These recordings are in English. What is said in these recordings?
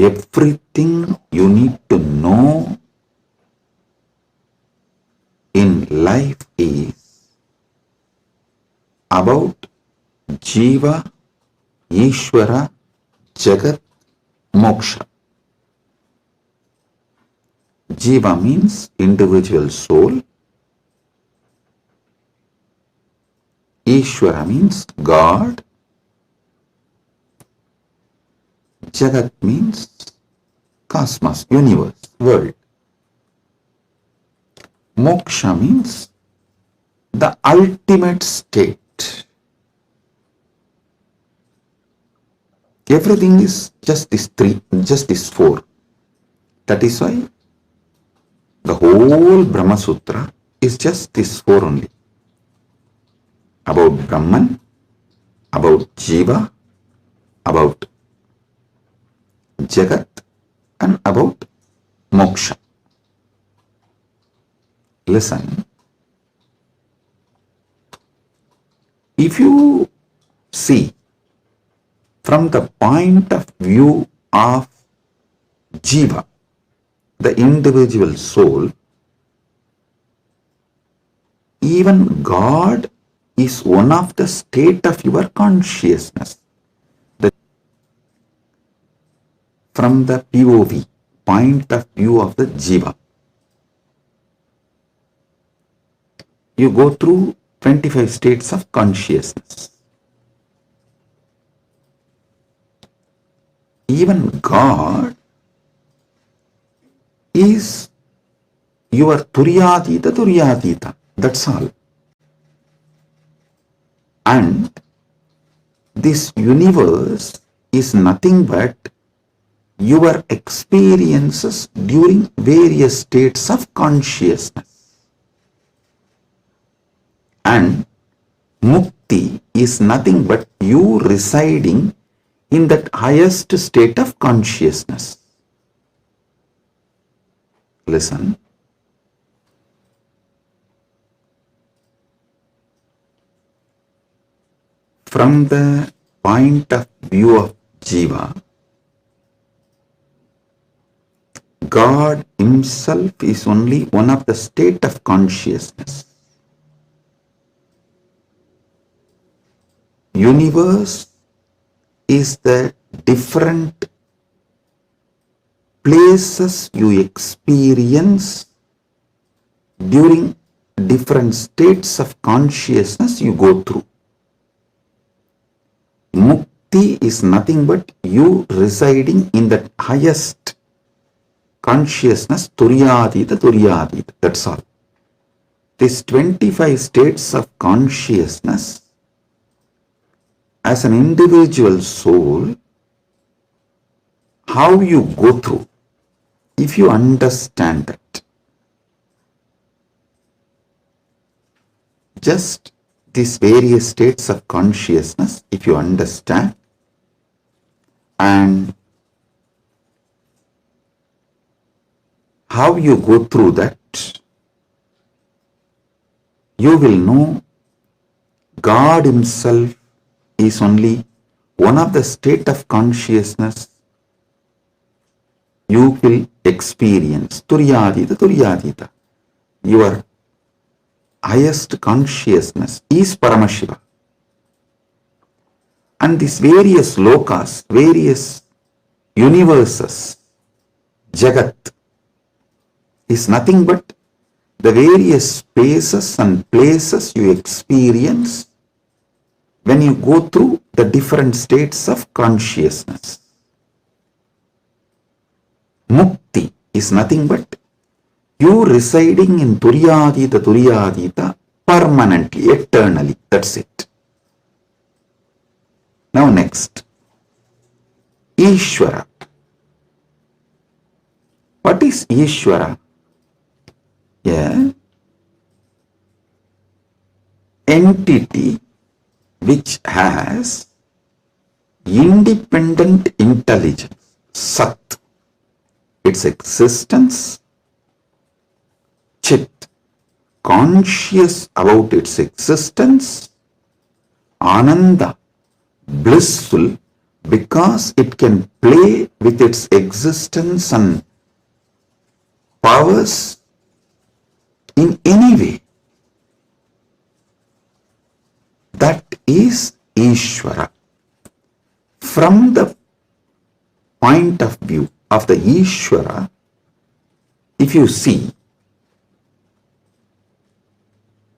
everything you need to know in life is about Jiva, Ishvara, Jagat, Moksha. Jiva means individual soul. Ishvara means God. Jagat means cosmos, universe, world. Moksha means the ultimate state. Everything is just these three, just these four. That is why the whole Brahma Sutra is just these four only. About Brahman, about Jiva, about Jagat, and about Moksha. Listen, if you see from the point of view of Jiva, the individual soul, even God is one of the state of your consciousness. From the POV, point of view of the Jiva, you go through 25 states of consciousness. Even God is your Turyatita, that's all. And this universe is nothing but your experiences during various states of consciousness. And Mukti is nothing but you residing in that highest state of consciousness. Listen. From the point of view of Jiva, God himself is only one of the state of consciousness. Universe is the different places you experience during different states of consciousness you go through. Mukti is nothing but you residing in that highest consciousness, Turyatita, that's all. These 25 states of consciousness, as an individual soul, how you go through, if you understand that, just these various states of consciousness, if you understand, and how you go through that, you will know God himself is only one of the state of consciousness you will experience. Turyatita. Your highest consciousness is Paramashiva. And these various lokas, various universes, Jagat, is nothing but the various spaces and places you experience when you go through the different states of consciousness. Mukti is nothing but you residing in Turyatita permanently, eternally. That's it. Now next, Ishvara. What is Ishvara? Yeah. Entity which has independent intelligence, Sat, its existence, Chit, conscious about its existence, Ananda, blissful, because it can play with its existence and powers in any way. That is Ishvara. From the point of view of the Ishvara, if you see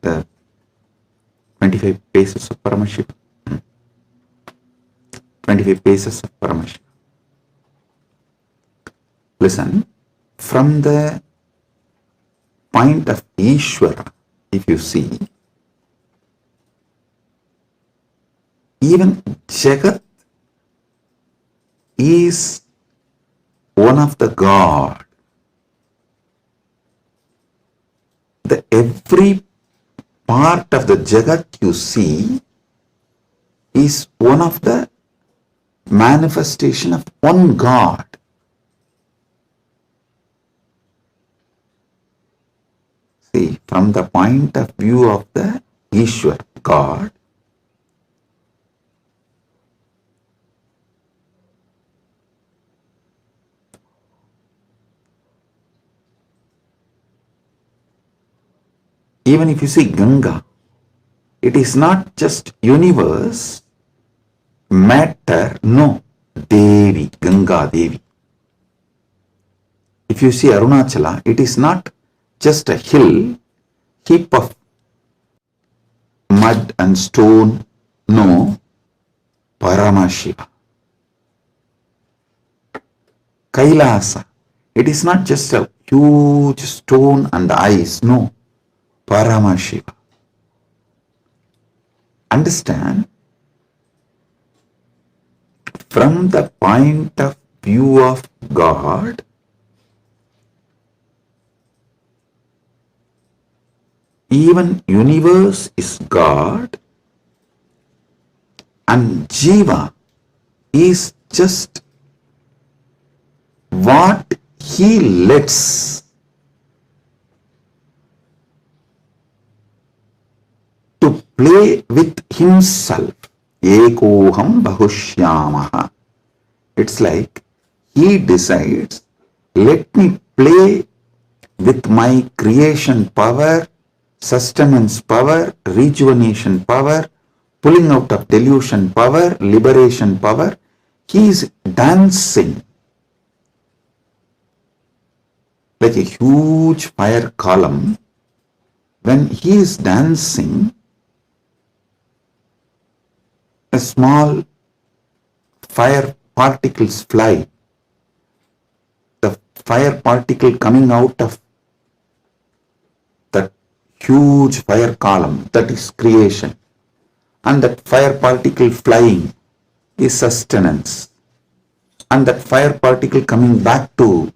the 25 paces of Paramashivam, 25 paces of Paramashivam. Listen, from the point of Ishvara, if you see, even Jagat is one of the God. Every part of the Jagat you see is one of the manifestation of one God. See, from the point of view of the Ishwar, God, even if you see Ganga, it is not just universe, matter, no, Devi, Ganga Devi. If you see Arunachala, it is not just a hill, heap of mud and stone, no, Paramashiva. Kailasa, it is not just a huge stone and ice, no, Paramashiva. Understand? From the point of view of God, even universe is God and Jiva is just what he lets to play with himself. Ekoham bahushyamaha. It's like he decides, let me play with my creation power, sustenance power, rejuvenation power, pulling out of delusion power, liberation power. He is dancing like a huge fire column. When he is dancing, a small fire particles fly. The fire particle coming out of that huge fire column, that is creation. And that fire particle flying is sustenance. And that fire particle coming back to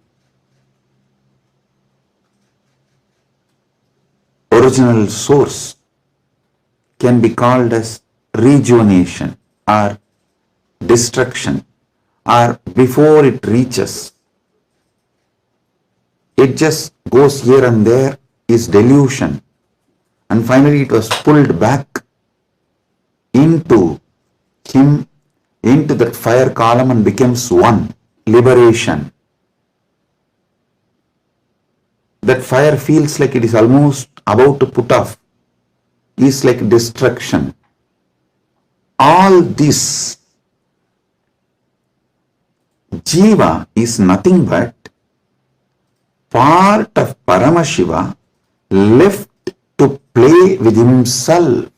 original source can be called as rejuvenation or destruction, or before it reaches, it just goes here and there, is delusion, and finally it was pulled back into him, into that fire column, and becomes one, liberation. That fire feels like it is almost about to put off, is like destruction. All this, Jiva is nothing but part of Paramashiva left to play with himself.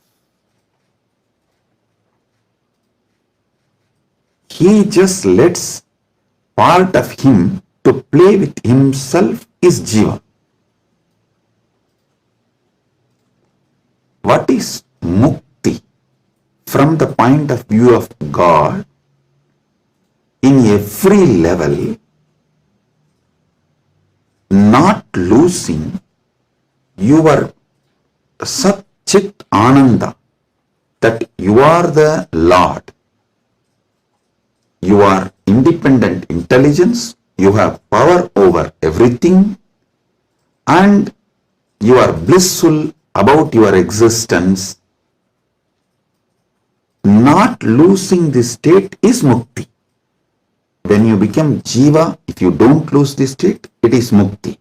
He just lets part of him to play with himself is Jiva. What is Mukti? From the point of view of God, in every level, not losing your Sat Chit Ananda, that you are the Lord. You are independent intelligence, you have power over everything, and you are blissful about your existence. not losing this state is mukti. When you become jiva, if you don't lose this state, it is mukti.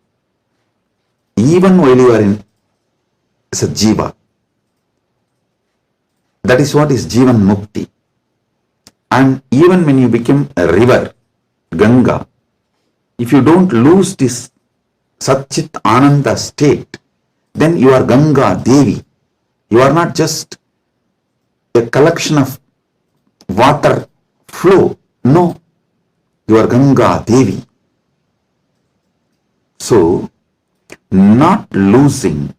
Even while you are in as a jiva, that is what is jivan mukti. And even when you become a river, Ganga, if you don't lose this Satchit Ananda state, then you are Ganga Devi. You are not just a collection of water flow. No, you are Ganga Devi. So, not losing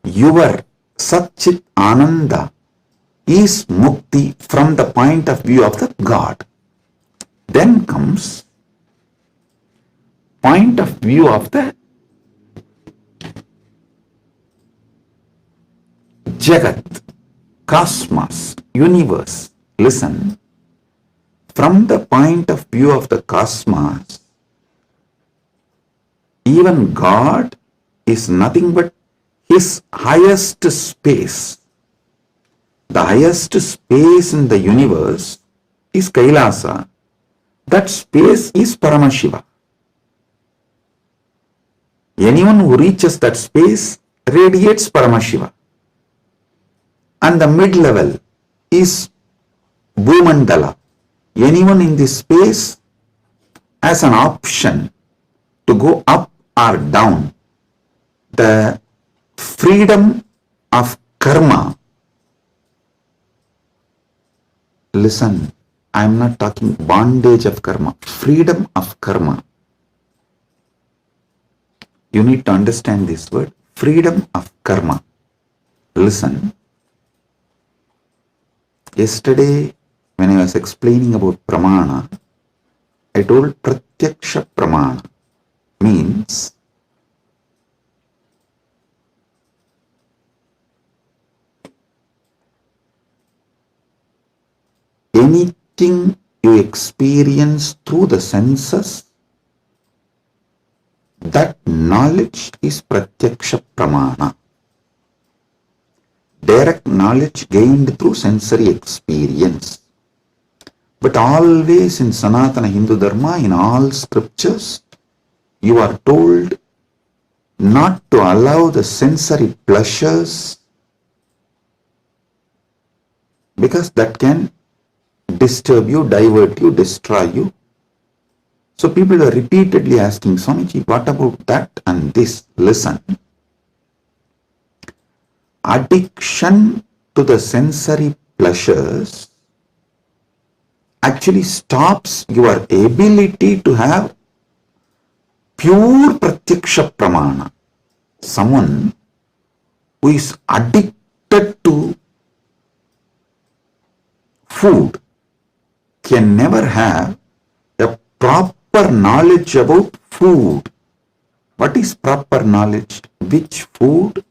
your Satchit Ananda is mukti from the point of view of the God. Then comes point of view of the Jagat, cosmos, universe. Listen, from the point of view of the cosmos, even God is nothing but his highest space. The highest space in the universe is Kailasa. That space is Paramashiva. Anyone who reaches that space radiates Paramashiva. And the mid-level is Bhumandala. Anyone in this space has an option to go up or down. The freedom of karma. Listen, I am not talking bondage of karma, freedom of karma. You need to understand this word, freedom of karma. Listen, yesterday when I was explaining about Pramana, I told Pratyaksha Pramana means anything you experience through the senses, that knowledge is Pratyaksha Pramana. Direct knowledge gained through sensory experience. But always in Sanatana Hindu Dharma, in all scriptures, you are told not to allow the sensory pleasures, because that can disturb you, divert you, destroy you. So people are repeatedly asking, Swamiji, what about that and this? Listen. Addiction to the sensory pleasures actually stops your ability to have pure Pratyaksha Pramana. Someone who is addicted to food can never have a proper knowledge about food. What is proper knowledge? Which food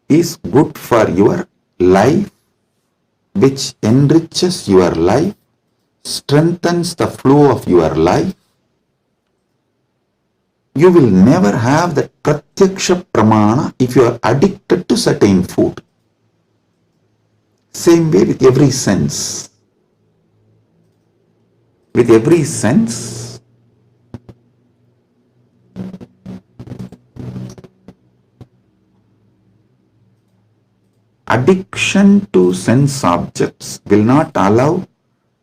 is good for your life, which enriches your life, strengthens the flow of your life. You will never have that Pratyaksha Pramana if you are addicted to certain food. Same way with every sense. With every sense, addiction to sense objects will not allow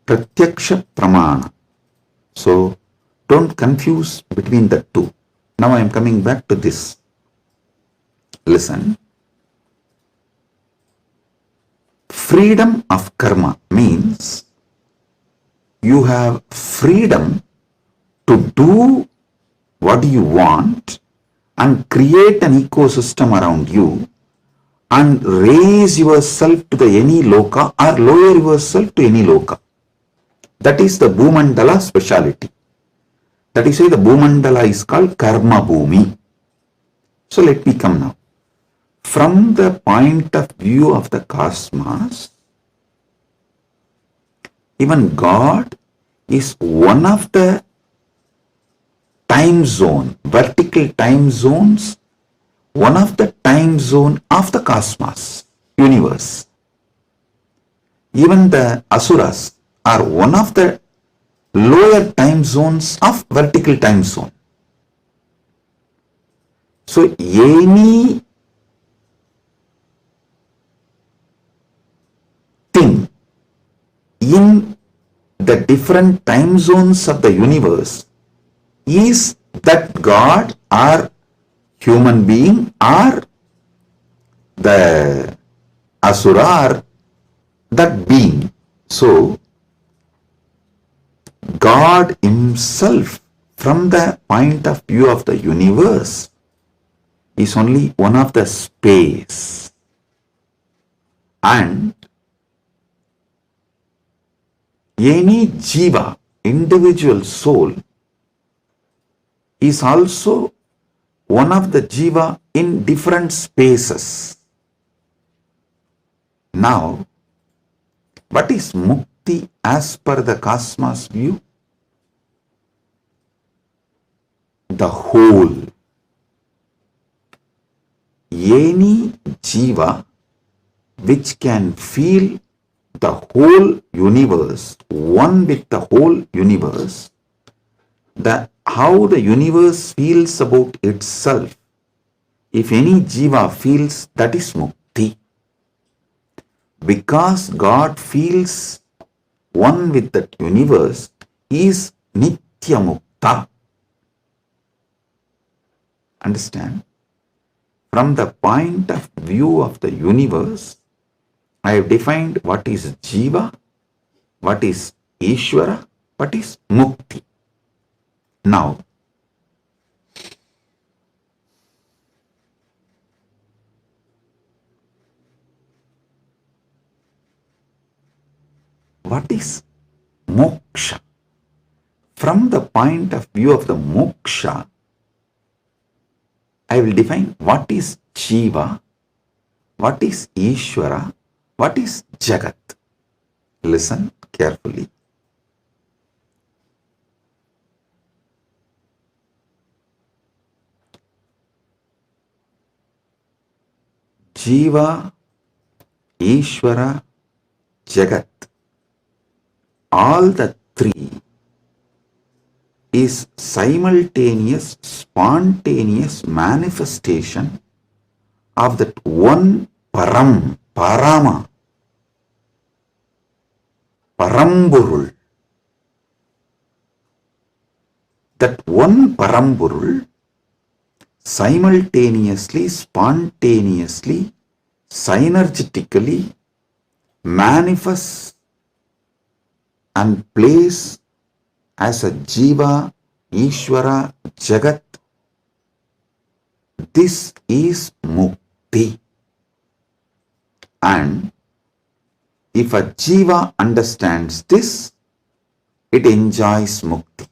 Pratyaksha Pramana. So, don't confuse between the two. Now I am coming back to this. Listen. Freedom of karma means you have freedom to do what you want and create an ecosystem around you and raise yourself to the any loka or lower yourself to any loka. That is the Bhumandala speciality. That is why the Bhumandala is called Karma Bhumi. So let me come now. From the point of view of the cosmos, even God is one of the time zone, vertical time zones, one of the time zone of the cosmos, universe. Even the asuras are one of the lower time zones of vertical time zone. So any thing in the different time zones of the universe is that God or human being or the asura or that being. So God himself, from the point of view of the universe, is only one of the space, and any jiva, individual soul, is also one of the jiva in different spaces. Now, what is mukti as per the cosmos view? The whole. Any jiva which can feel the whole universe, one with the whole universe, how the universe feels about itself, if any jiva feels, that is mukti. Because God feels one with that universe, is nitya mukta. Understand? From the point of view of the universe, I have defined what is jiva, what is Ishvara, what is mukti. Now, what is moksha? From the point of view of the moksha, I will define what is jiva, what is Ishvara, what is Jagat. Listen carefully. Jiva, Ishvara, Jagat, all the three is simultaneous, spontaneous manifestation of that one Param, Parama, Paramburul. That one Paramburul simultaneously, spontaneously, synergetically manifests and plays as a jiva, Ishvara, Jagat. This is mukti. And if a jiva understands this, it enjoys mukti.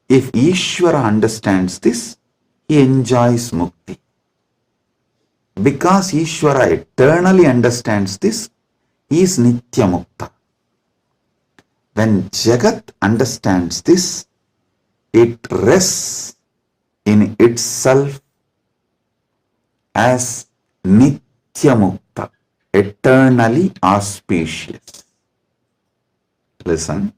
If Ishvara understands this, he enjoys mukti. Because Ishvara eternally understands this, he is nitya mukta. When Jagat understands this, it rests in itself as nitya mukta, eternally auspicious. Listen.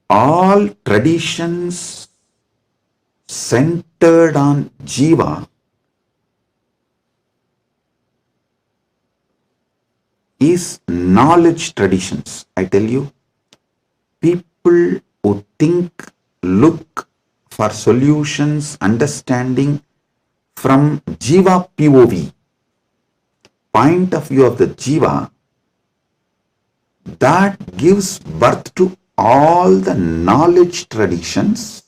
All traditions centered on jiva is knowledge traditions. I tell you, people who think, look for solutions, understanding from jiva POV, point of view of the jiva, that gives birth to all the knowledge traditions,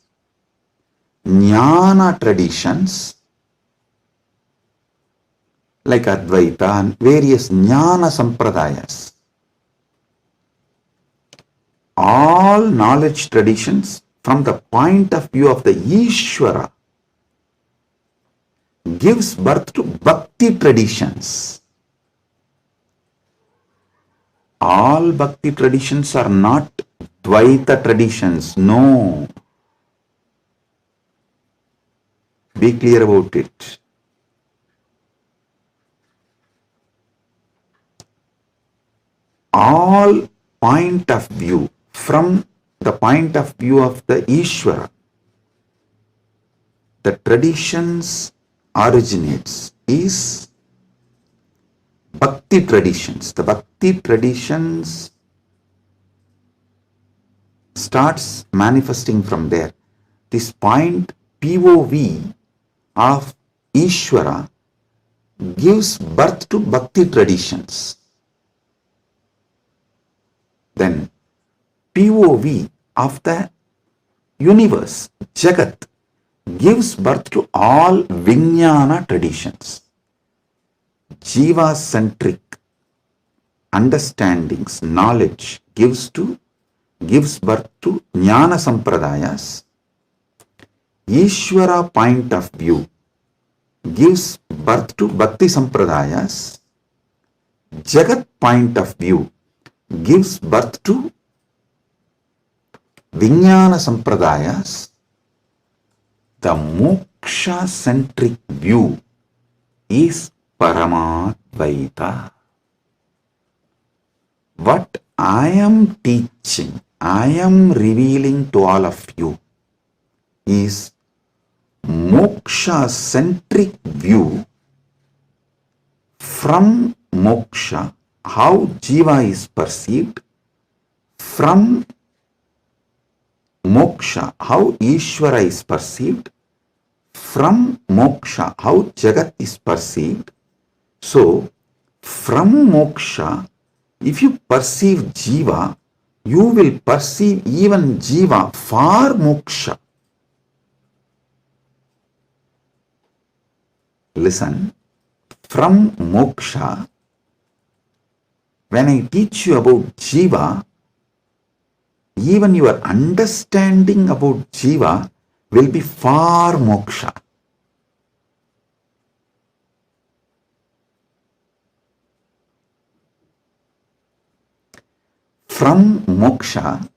jnana traditions, like Advaita and various jnana sampradayas. All knowledge traditions from the point of view of the Ishvara gives birth to bhakti traditions. All bhakti traditions are not Dvaita traditions. No. Be clear about it. all point of view, from the point of view of the Ishvara, the traditions originates is Bhakti traditions. The Bhakti traditions starts manifesting from there. This point POV of Ishvara gives birth to Bhakti traditions. Then POV of the universe, Jagat, gives birth to all Vijnana traditions. Jiva-centric understandings, knowledge gives birth to Jnana Sampradayas. Ishvara point of view gives birth to Bhakti Sampradayas. Jagat point of view gives birth to Vijnana Sampradayas. The moksha-centric view is Paramadvaita. What I am teaching, I am revealing to all of you is moksha-centric view. From moksha, how jiva is perceived. From moksha, how Ishvara is perceived. From moksha, how Jagat is perceived. So, from moksha, if you perceive jiva, you will perceive even jiva for moksha. Listen, from moksha, when I teach you about jiva, even your understanding about jiva will be for moksha. From moksha,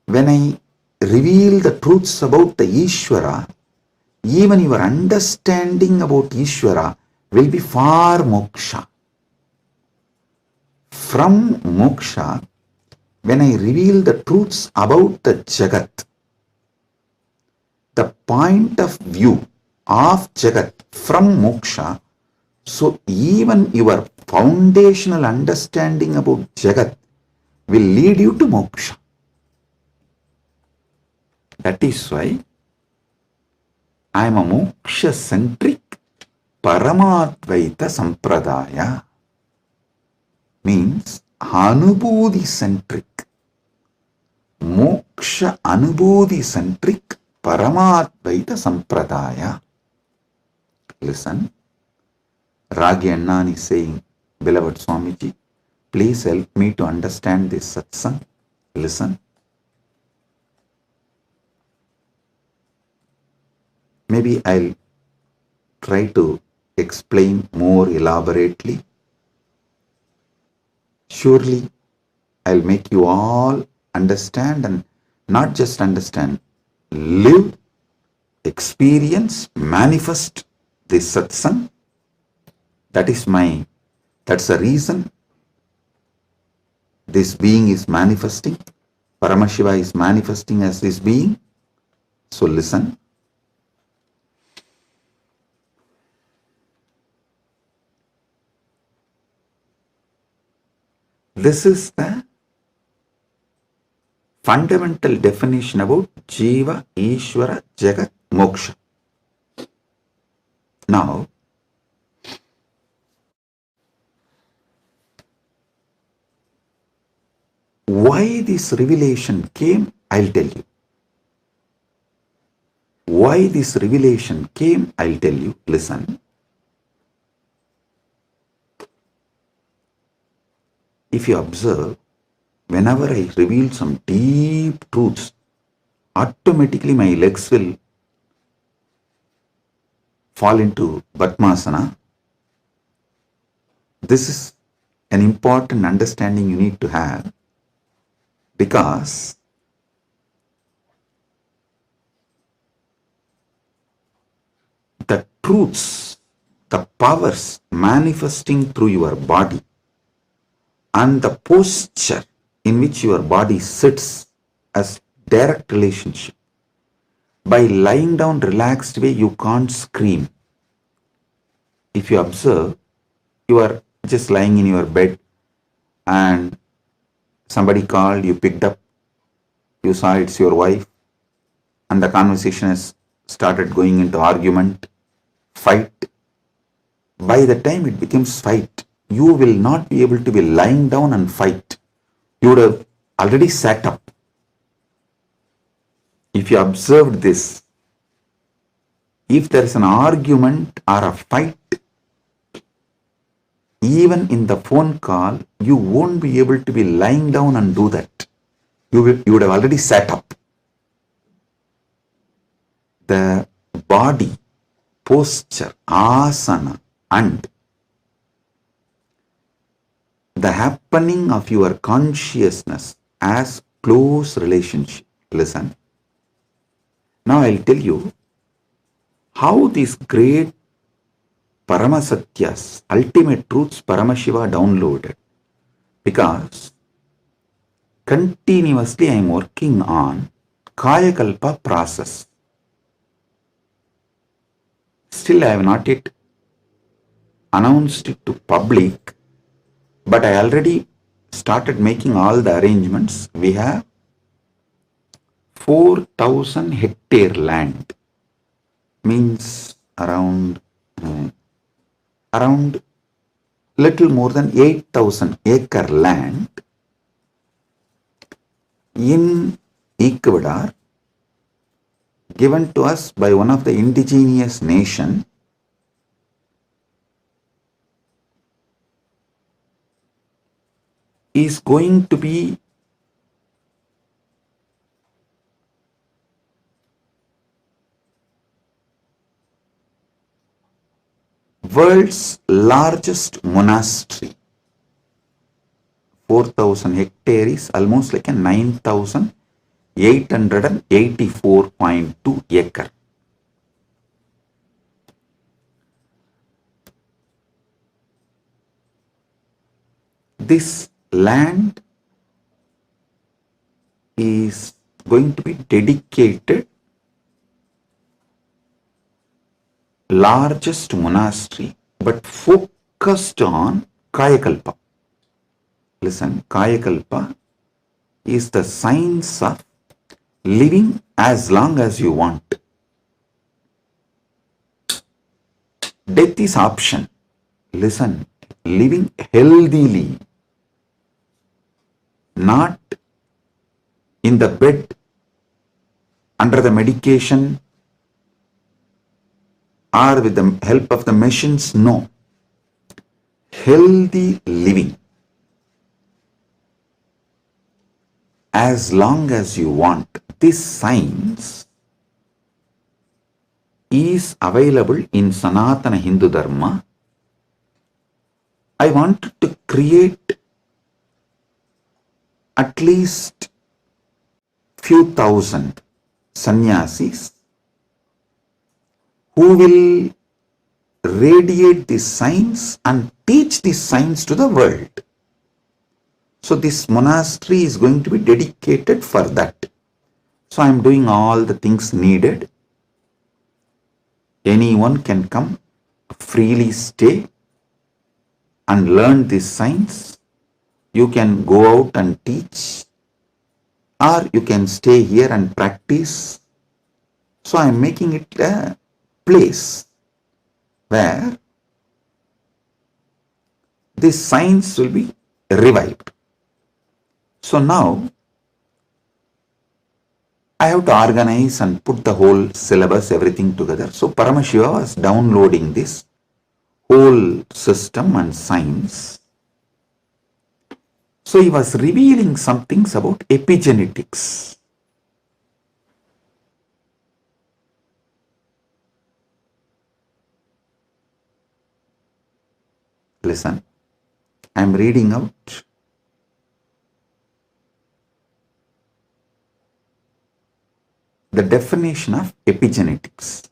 when I reveal the truths about the Ishvara, even your understanding about Ishvara will be for moksha. From moksha, when I reveal the truths about the Jagat, the point of view of Jagat from moksha, so even your foundational understanding about Jagat will lead you to moksha. That is why I am a moksha-centric Paramadvaita Sampradaya. Means Anubodhi-centric, moksha Anubodhi-centric Paramadvaita Sampradaya. Listen, Ragi Annan is saying, beloved Swamiji, please help me to understand this satsang. Listen. Maybe I'll try to explain more elaborately. Surely I'll make you all understand, and not just understand, live, experience, manifest this satsang. That's the reason this being is manifesting. Paramashiva is manifesting as this being. So listen. This is the fundamental definition about Jiva, Ishvara, Jagat, Moksha. Now, why this revelation came, I'll tell you. Why this revelation came, I'll tell you. Listen. If you observe, whenever I reveal some deep truths, automatically my legs will fall into Padmasana. This is an important understanding you need to have, because the truths the powers manifesting through your body and the posture in which your body sits as direct relationship. By lying down relaxed way, you can't scream. If you observe, you are just lying in your bed and somebody called, you picked up, you saw it's your wife, and the conversation has started going into argument, fight. By the time it becomes fight, you will not be able to be lying down and fight. You would have already sat up. If you observed this, if there is an argument or a fight, even in the phone call, you won't be able to be lying down and do that. You would have already sat up. The body, posture, asana, and the happening of your consciousness as close relationship. Listen. Now I'll tell you how these great Paramasatyas, ultimate truths Paramashiva downloaded. Because continuously I am working on Kaya Kalpa process. Still I have not yet announced it to public, but I already started making all the arrangements. We have 4,000 hectare land, means around little more than 8,000 acre land in Ecuador, given to us by one of the indigenous nation, is going to be world's largest monastery. 4,000 hectares is almost like a 9,884.2 acre. This land is going to be dedicated largest monastery, but focused on Kaya Kalpa. Listen, Kaya Kalpa is the science of living as long as you want. Death is option. Listen, living healthily, not in the bed, under the medication, or with the help of the machines. No. Healthy living as long as you want. This science is available in Sanatana Hindu Dharma. I wanted to create at least few thousand sannyasis who will radiate this science and teach this science to the world. So this monastery is going to be dedicated for that. So I am doing all the things needed. Anyone can come, freely stay and learn this science. You can go out and teach, or you can stay here and practice. So I am making it a place where this science will be revived. So now I have to organize and put the whole syllabus, everything together. So Paramashiva was downloading this whole system and science. So he was revealing some things about epigenetics. Listen, I am reading out the definition of epigenetics.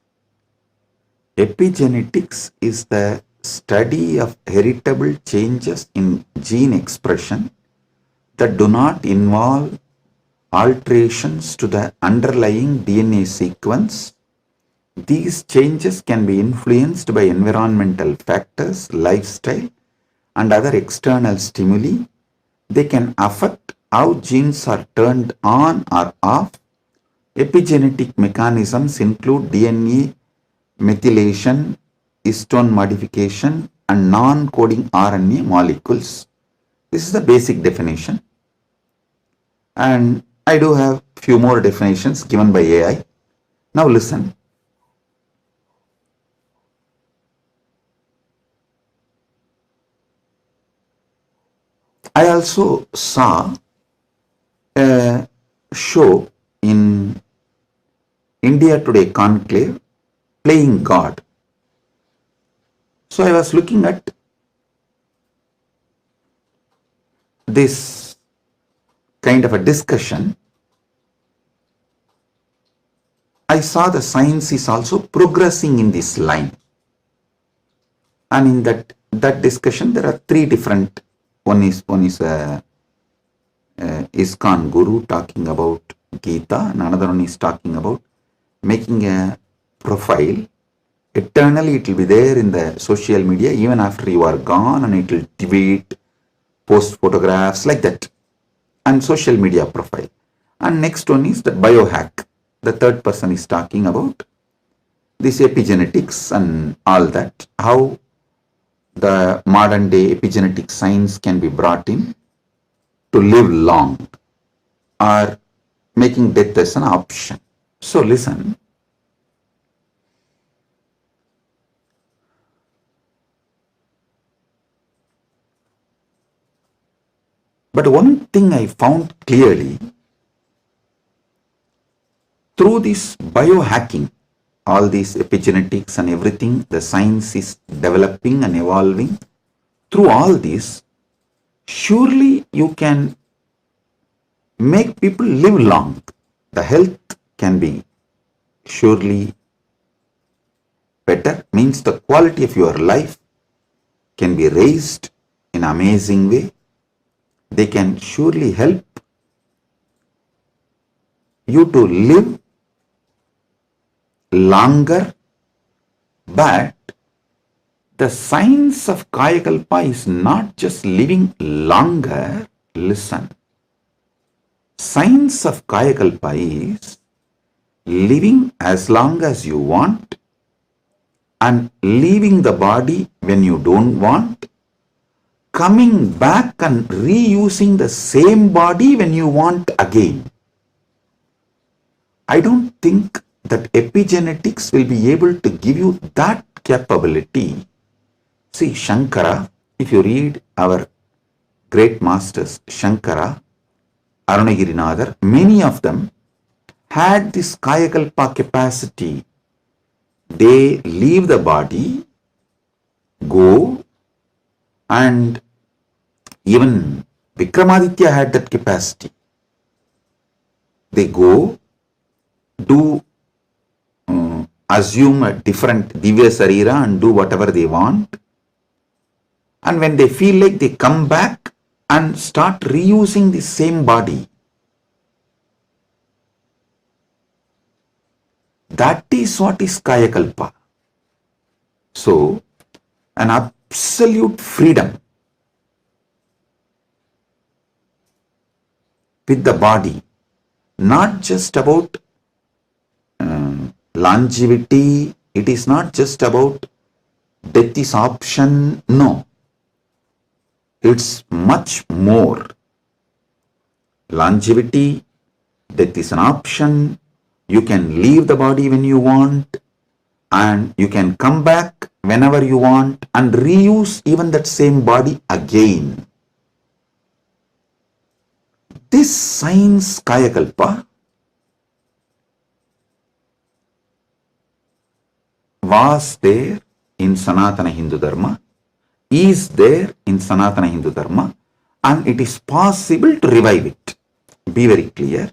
Epigenetics is the study of heritable changes in gene expression that do not involve alterations to the underlying DNA sequence. These changes can be influenced by environmental factors, lifestyle, and other external stimuli. They can affect how genes are turned on or off. Epigenetic mechanisms include DNA methylation, histone modification, and non-coding RNA molecules. This is the basic definition. And I do have few more definitions given by AI. Now listen. I also saw a show in India Today Conclave, Playing God. So I was looking at this kind of a discussion. I saw the science is also progressing in this line. And in that discussion, there are three different. One is ISKCON Guru talking about Gita, and another one is talking about making a profile. Eternally it will be there in the social media even after you are gone, and it will tweet, post photographs like that, and social media profile. And next one is the biohack. The third person is talking about this epigenetics and all that, how the modern day epigenetic science can be brought in to live long or making death as an option. So listen. But one thing I found clearly through this biohacking, all these epigenetics and everything, the science is developing and evolving. Through all this, surely you can make people live long. The health can be surely better, means the quality of your life can be raised in an amazing way. They can surely help you to live longer, but the science of Kaya Kalpa is not just living longer. Listen, science of Kaya Kalpa is living as long as you want and leaving the body when you don't want, coming back and reusing the same body when you want again. I don't think that epigenetics will be able to give you that capability. See, Shankara, if you read our great masters, Shankara, Arunagirinathar, many of them had this Kaya Kalpa capacity. They leave the body, go, and even Vikramaditya had that capacity. They go, do assume a different Divya Sarira and do whatever they want. And when they feel like, they come back and start reusing the same body. That is what is Kaya Kalpa. So, an absolute freedom with the body, not just about longevity, it is not just about death is option, no. It's much more. Longevity, death is an option, you can leave the body when you want, and you can come back whenever you want and reuse even that same body again. This science Kaya Kalpa was there in Sanatana Hindu Dharma, is there in Sanatana Hindu Dharma, and it is possible to revive it. Be very clear.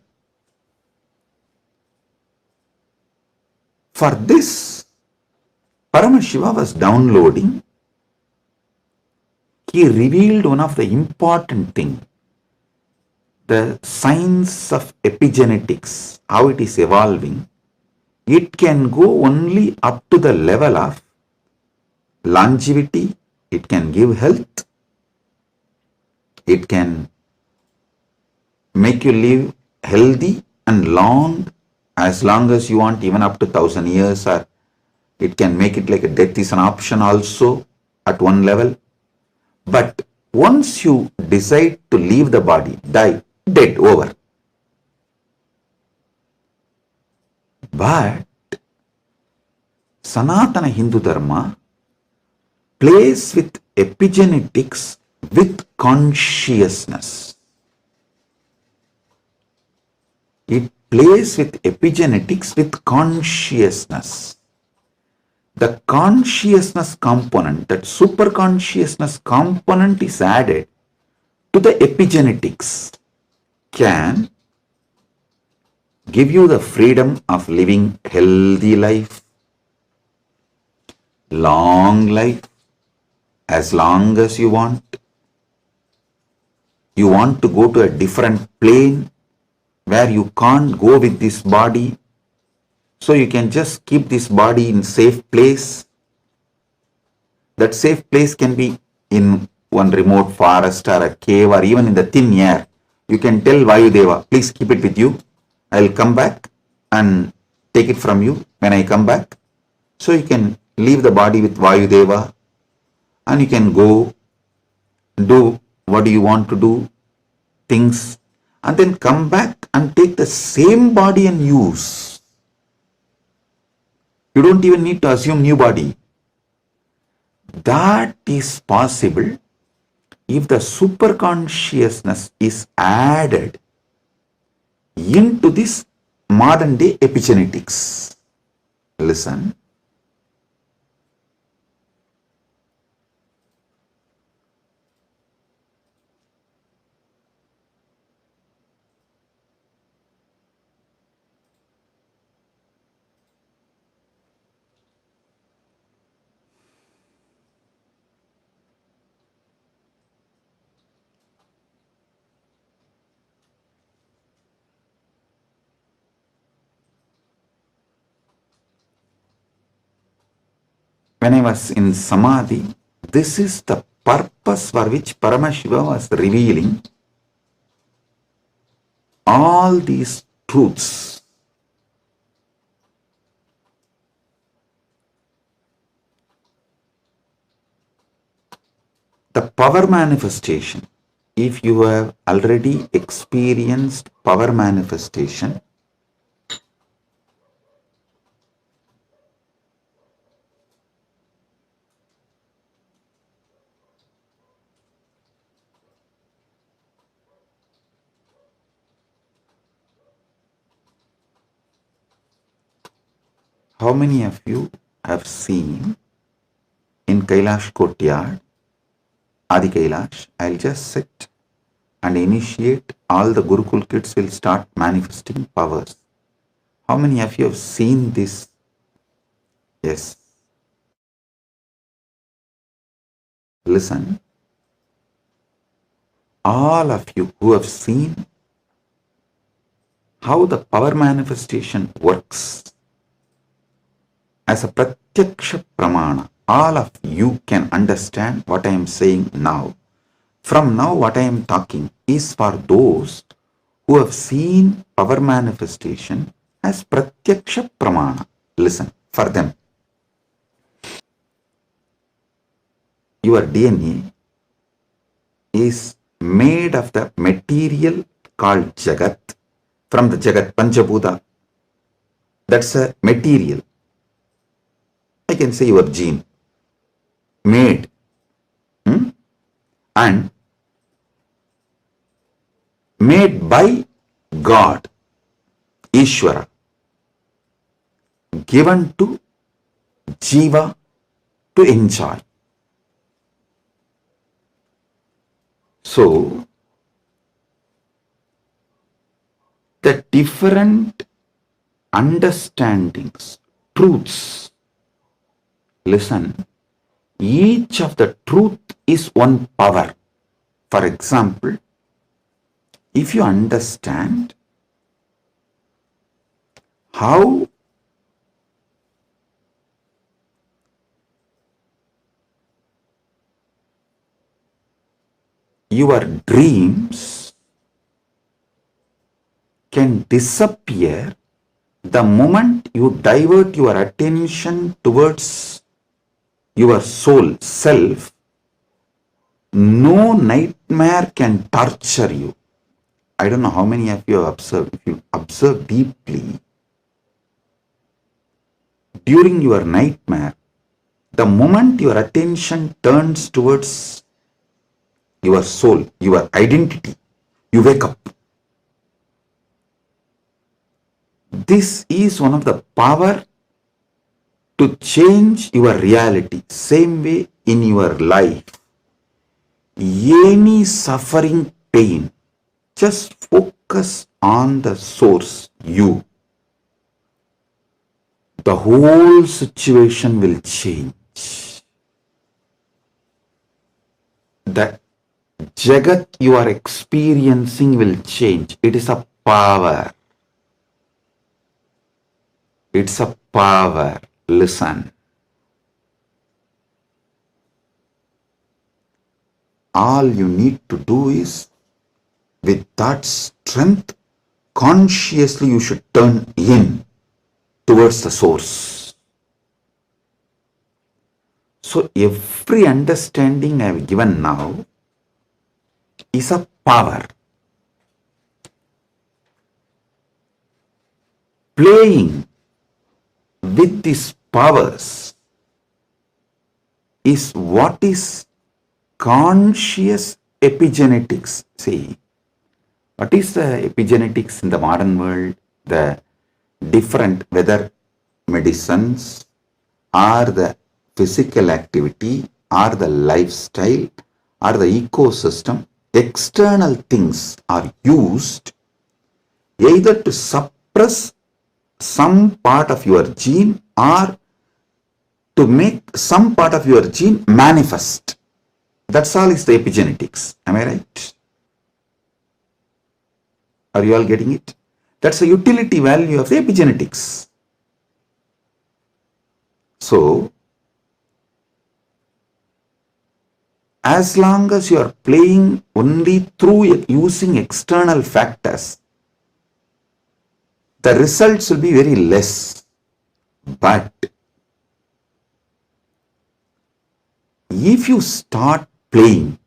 For this, Paramashiva was downloading, he revealed one of the important things, the science of epigenetics, how it is evolving. It can go only up to the level of longevity, it can give health, it can make you live healthy and long as you want, even up to 1,000 years, or it can make it like a death is an option also at one level. But once you decide to leave the body, die, dead, over. But Sanatana Hindu Dharma plays with epigenetics with consciousness. It plays with epigenetics with consciousness. The consciousness component, that super consciousness component is added to the epigenetics, can give you the freedom of living healthy life, long life, as long as you want. You want to go to a different plane where you can't go with this body, so you can just keep this body in safe place. That safe place can be in one remote forest or a cave or even in the thin air. You can tell Vayudeva, please keep it with you. I'll come back and take it from you when I come back. So you can leave the body with Vayudeva and you can go do what you want to do, things, and then come back and take the same body and use. You don't even need to assume new body. That is possible if the superconsciousness is added into this modern day epigenetics. Listen. When I was in Samadhi, this is the purpose for which Paramashiva was revealing all these truths. The power manifestation, if you have already experienced power manifestation, how many of you have seen in Kailash courtyard, Adi Kailash, I'll just sit and initiate, all the Gurukul kids will start manifesting powers. How many of you have seen this? Yes. Listen, all of you who have seen how the power manifestation works as a pratyaksha pramana, all of you can understand what I am saying now. From now, what I am talking is for those who have seen power manifestation as pratyaksha pramana. Listen, for them. Your DNA is made of the material called Jagat, from the Jagat, Panchabhuta. That's a material. I can say your gene, made, and made by God, Ishvara, given to Jiva to enjoy. So, the different understandings, truths Listen, each of the truth is one power. For example, if you understand how your dreams can disappear the moment you divert your attention towards your soul self, no nightmare can torture you. I don't know how many of you have observed. If you observe deeply, during your nightmare, the moment your attention turns towards your soul, your identity, you wake up. This is one of the power to change your reality. Same way in your life, any suffering, pain, just focus on the source, you. The whole situation will change. The Jagat you are experiencing will change. It is a power. It's a power. Listen. All you need to do is, with that strength, consciously you should turn in towards the source. So every understanding I have given now is a power. Playing with these powers is what is conscious epigenetics. See, what is the epigenetics in the modern world? The different, whether medicines or the physical activity or the lifestyle or the ecosystem, external things are used either to suppress some part of your gene or to make some part of your gene manifest. That's all is the epigenetics. Am I right? Are you all getting it? That's the utility value of the epigenetics. So, as long as you are playing only through using external factors, the results will be very less. But if you start playing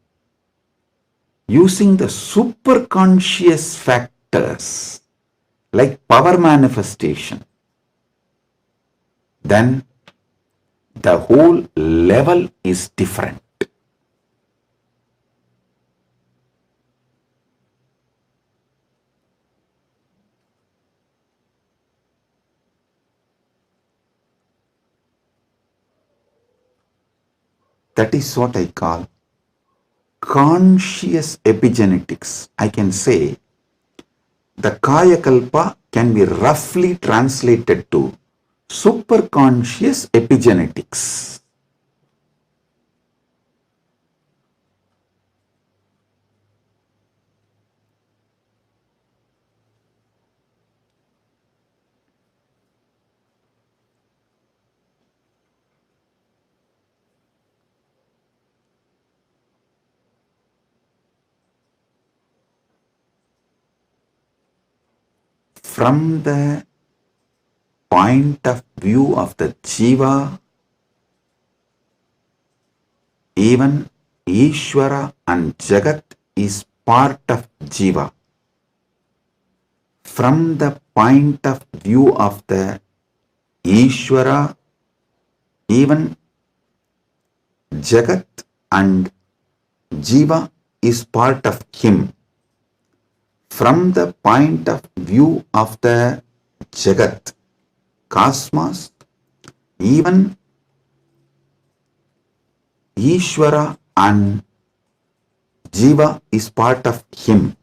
using the superconscious factors like power manifestation, then the whole level is different. That is what I call conscious epigenetics. I can say the Kaya Kalpa can be roughly translated to superconscious epigenetics. From the point of view of the Jiva, even Ishvara and Jagat is part of Jiva. From the point of view of the Ishvara, even Jagat and Jiva is part of him. From the point of view of the Jagat, cosmos, even Ishvara and Jiva is part of him.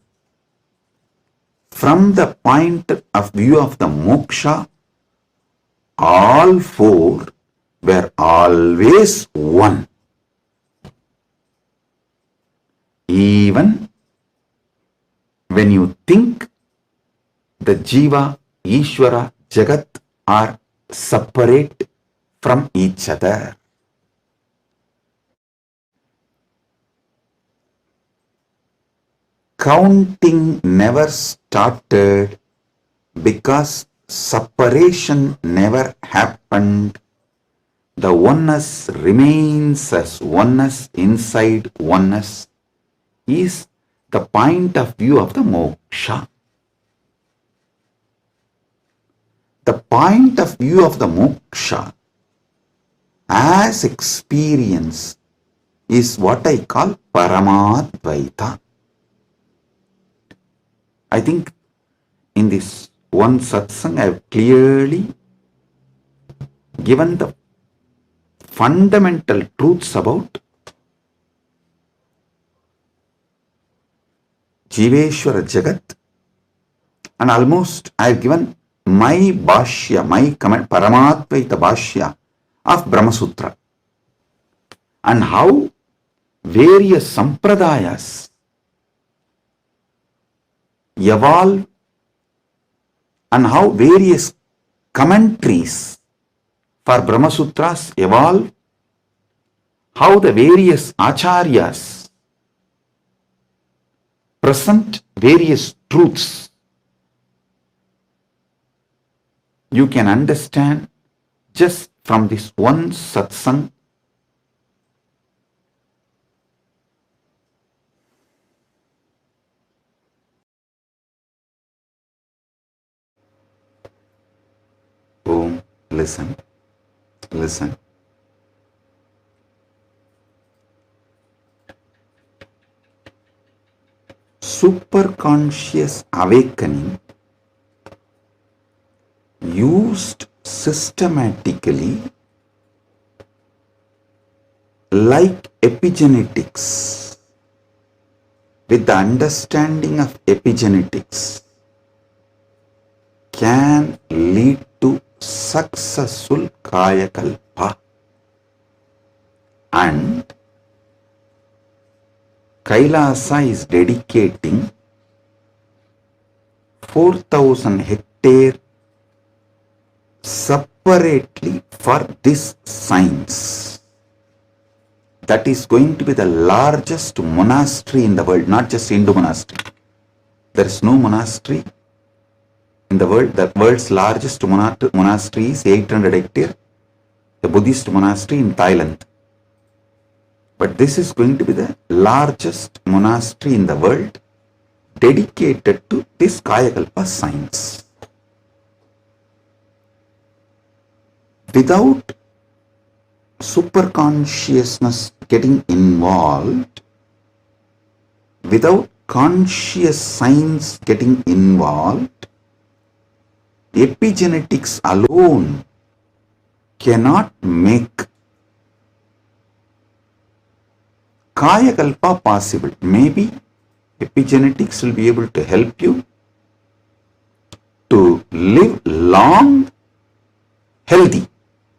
From the point of view of the moksha, all four were always one. Even when you think the Jiva, Ishvara, Jagat are separate from each other. Counting never started because separation never happened. The oneness remains as oneness inside oneness is the point of view of the moksha. The point of view of the moksha as experience is what I call Paramadvaita. I think in this one satsang I have clearly given the fundamental truths about Jiveshwara Jagat, and almost I have given my bhashya, my comment, Paramadvaita bhashya of Brahma Sutra, and how various sampradayas evolve and how various commentaries for Brahma Sutras evolve, how the various acharyas present various truths. You can understand just from this one satsang listen. Superconscious awakening used systematically like epigenetics. With the understanding of epigenetics can lead to successful Kaya Kalpa, and Kailasa is dedicating 4,000 hectares separately for this science. That is going to be the largest monastery in the world, not just Hindu monastery. There is no monastery in the world. The world's largest monastery is 800 hectares, the Buddhist monastery in Thailand. But this is going to be the largest monastery in the world dedicated to this Kaya Kalpa science. Without superconsciousness getting involved, without conscious science getting involved, epigenetics alone cannot make Kaya Kalpa possible. Maybe epigenetics will be able to help you to live long, healthy.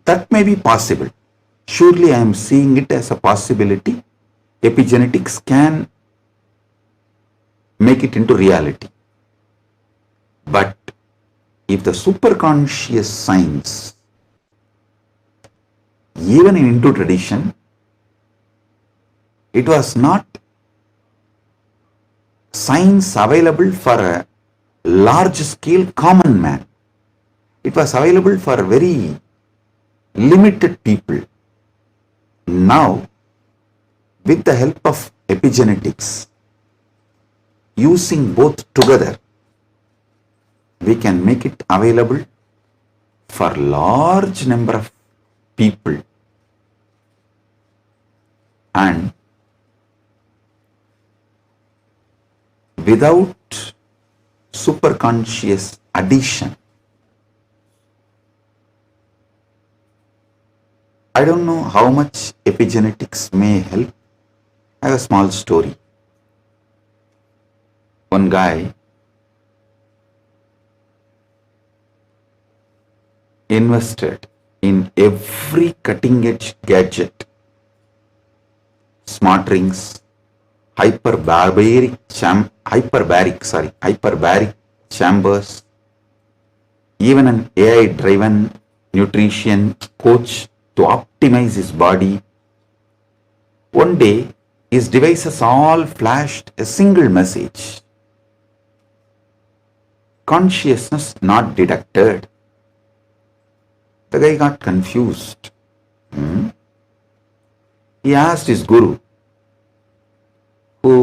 That may be possible. Surely I am seeing it as a possibility. Epigenetics can make it into reality. But if the superconscious science, even in Hindu tradition, it was not science available for a large scale common man. It was available for very limited people. Now, with the help of epigenetics, using both together, we can make it available for large number of people. And without superconscious addition, I don't know how much epigenetics may help. I have a small story. One guy invested in every cutting edge gadget, smart rings, hyperbaric chambers, even an AI driven nutrition coach to optimize his body. One day, his devices all flashed a single message: consciousness not detected. The guy got confused. He asked his guru, who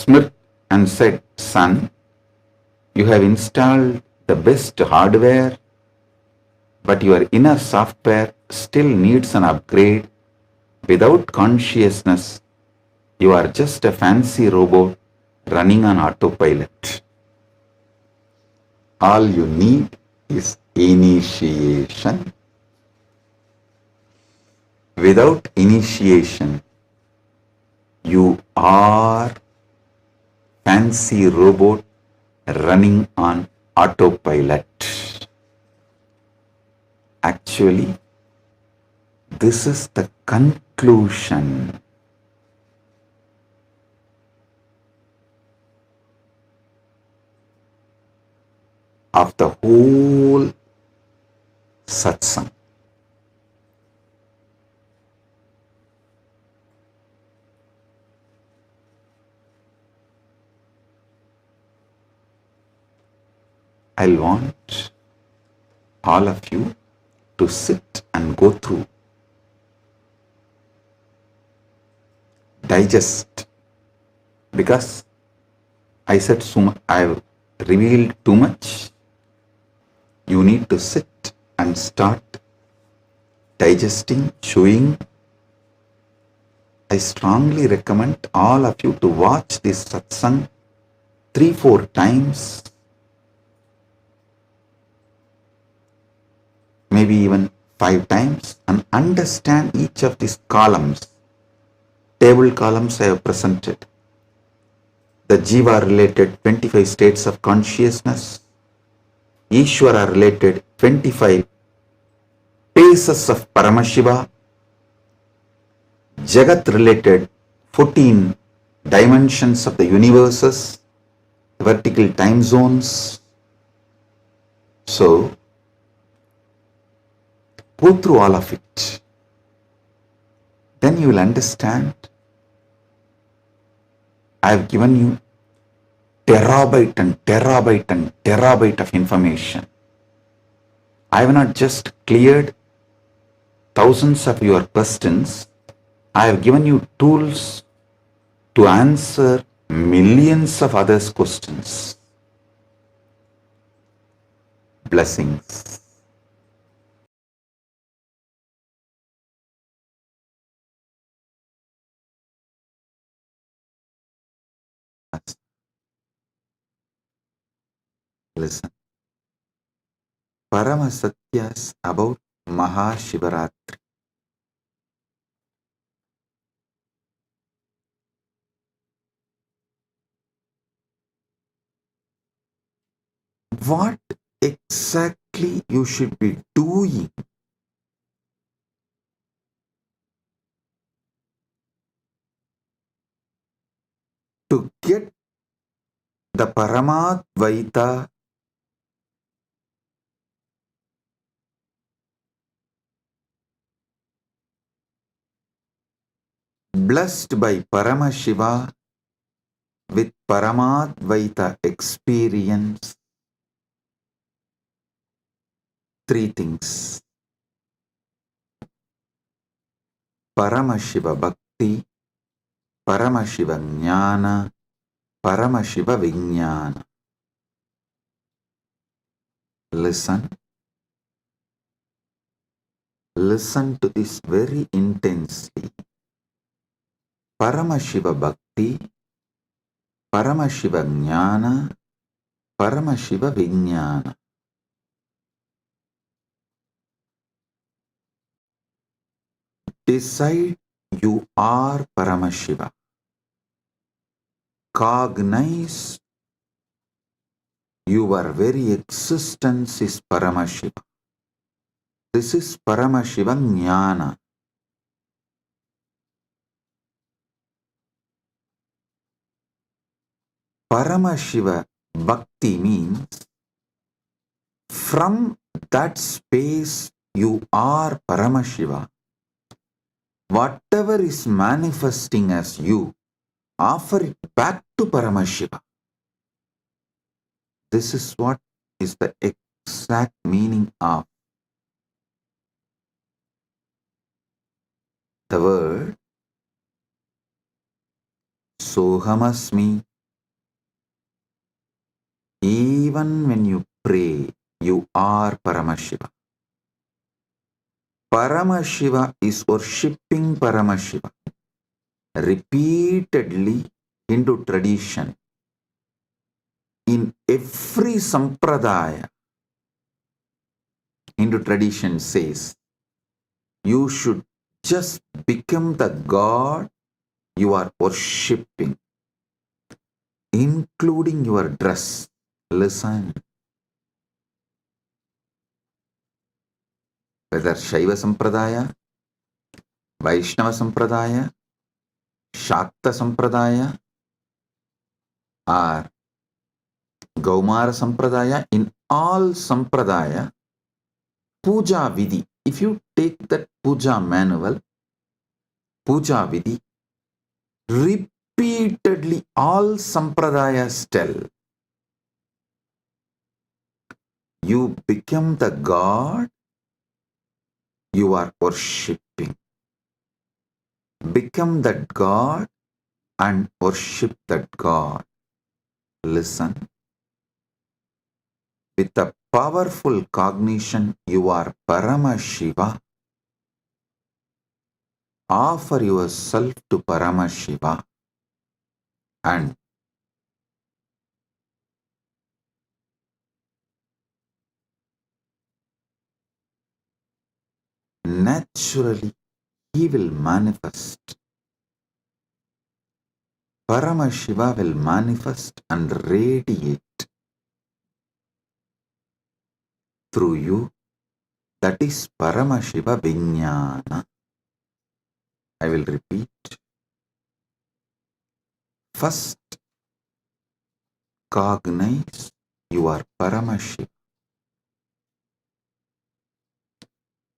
smirked and said, "Son, you have installed the best hardware, but your inner software still needs an upgrade. Without consciousness, you are just a fancy robot running on autopilot. All you need is initiation. Without initiation, you are fancy robot running on autopilot." Actually, this is the conclusion of the whole satsang. I want all of you to sit and go through, digest, because I said so much, I've revealed too much. You need to sit and start digesting, chewing. I strongly recommend all of you to watch this satsang 3-4 times, maybe even 5 times, and understand each of these columns. Table columns I have presented. The Jiva related 25 states of consciousness, Ishvara related 25 phases of Paramashiva, Jagat related 14 dimensions of the universes, vertical time zones. So, go through all of it. Then you will understand. I have given you terabyte and terabyte and terabyte of information. I have not just cleared thousands of your questions. I have given you tools to answer millions of others' questions. Blessings. Listen. Paramasatyas about Mahashivaratri. What exactly you should be doing to get the Paramadvaita blessed by Paramashiva with Paramadvaita experience? 3 things. Paramashiva Bhakti, Paramashiva Jnana, Paramashiva Vijnana. Listen. Listen to this very intensely. Paramashiva Bhakti, Paramashiva Jnana, Paramashiva Vijnana. Decide you are Paramashiva. Cognize your very existence is Paramashiva. This is Paramashiva Jnana. Paramashiva Bhakti means from that space you are Paramashiva. Whatever is manifesting as you, offer it back to Paramashiva. This is what is the exact meaning of the word Sohamasmi. Even when you pray, you are Paramashiva. Paramashiva is worshipping Paramashiva. Repeatedly, Hindu tradition, in every sampradaya, Hindu tradition says, you should just become the God you are worshipping, including your dress. Listen. Whether Shaiva Sampradaya, Vaishnava Sampradaya, Shakta Sampradaya, or Gaumara Sampradaya, in all Sampradaya, Puja Vidhi, if you take that Puja manual, Puja Vidhi, repeatedly all Sampradayas tell, you become the God you are worshipping. Become that God and worship that God. Listen. With a powerful cognition, you are Paramashiva. Offer yourself to Paramashiva and naturally he will manifest. Paramashiva will manifest and radiate through you. That is Paramashiva Vijnana. I will repeat. First, cognize you are Paramashiva.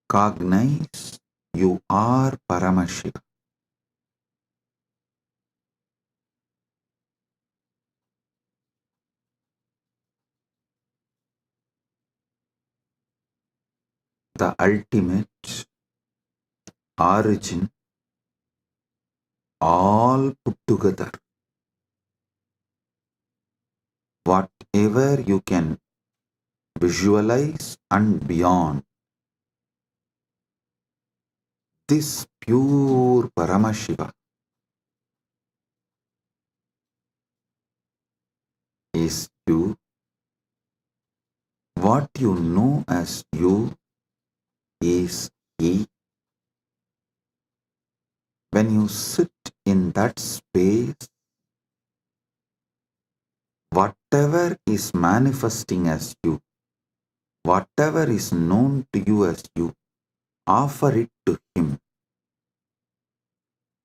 Cognize you are Paramashiva. The ultimate origin, all put together. Whatever you can visualize and beyond, this pure Paramashiva is you. What you know as you is he. When you sit in that space, whatever is manifesting as you, whatever is known to you as you, offer it to him.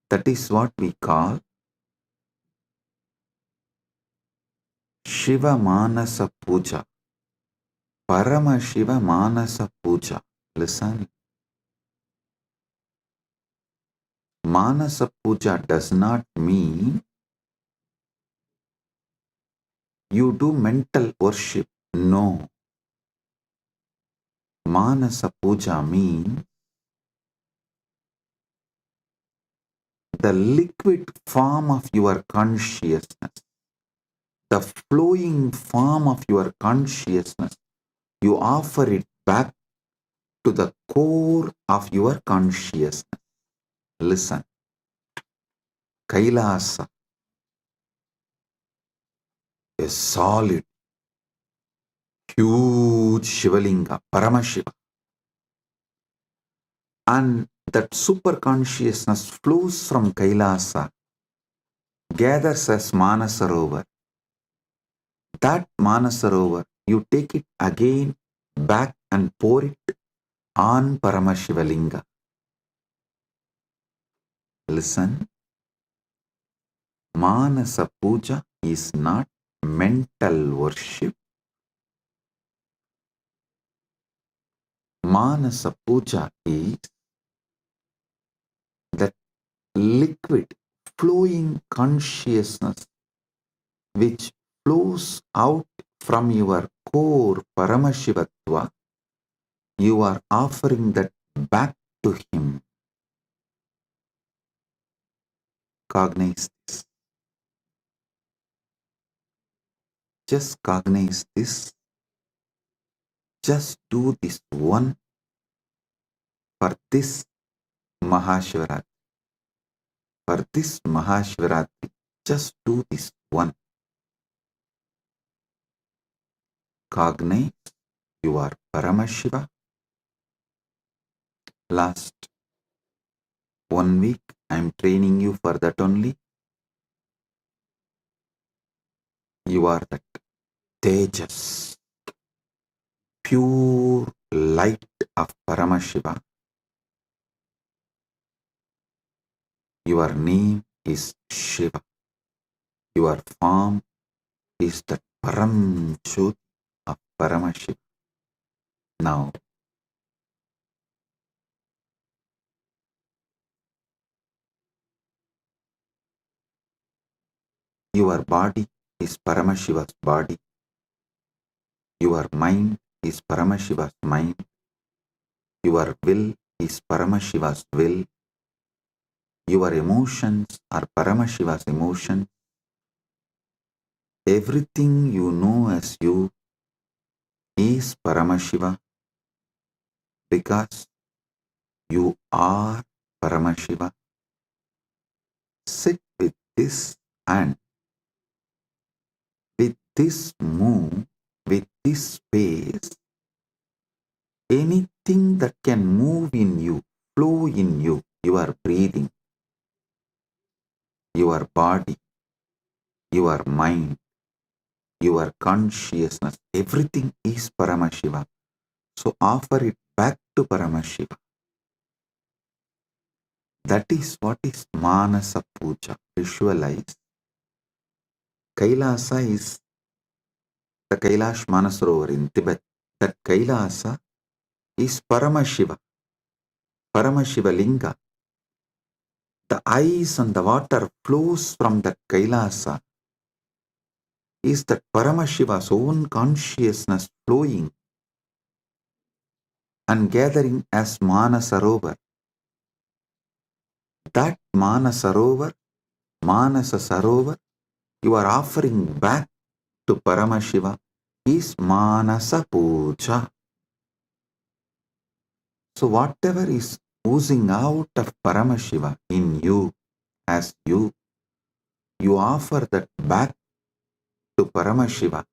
That is what we call Shiva Manasa Puja. Paramashiva Manasa Puja. Listen. Manasa Puja does not mean you do mental worship. No. Manasa Puja means the liquid form of your consciousness, the flowing form of your consciousness. You offer it back to the core of your consciousness. Listen. Kailasa, a solid, huge Shivalinga, Paramashiva. And that super consciousness flows from Kailasa, gathers as Manasarovar. That Manasarovar, you take it again back and pour it on Paramashivalinga. Listen, Manasa Puja is not mental worship. Manasa Puja is that liquid, flowing consciousness which flows out from your core Paramashivatva. You are offering that back to him. Cognize this. Just cognize this. Just do this one for this Mahashivratri. For this Mahashivratri, just do this one. Cognize you are Paramashiva. Last 1 week I am training you for that only. You are that Tejas, pure light of Paramashiva. Your name is Shiva. Your form is the Param Jyoti of Paramashiva. Now, your body is Paramashiva's body. Your mind is Paramashiva's mind. Your will is Paramashiva's will. Your emotions are Paramashiva's emotions. Everything you know as you is Paramashiva because you are Paramashiva. Sit with this and with this move, with this space, anything that can move in you, flow in you, your breathing, your body, your mind, your consciousness, everything is Paramashiva. So offer it back to Paramashiva. That is what is Manasa Puja. Visualize. Kailasa is the Kailash Manasarovar in Tibet. That Kailasa is Paramashiva. Paramashiva Linga. The ice and the water flows from that Kailasa. Is that Paramashiva's own consciousness flowing and gathering as Manasarovar. That Manasarovar, Manasa Sarovar, you are offering back to Paramashiva is Manasa Puja. So whatever is oozing out of Paramashiva in you, as you offer that back to Paramashiva.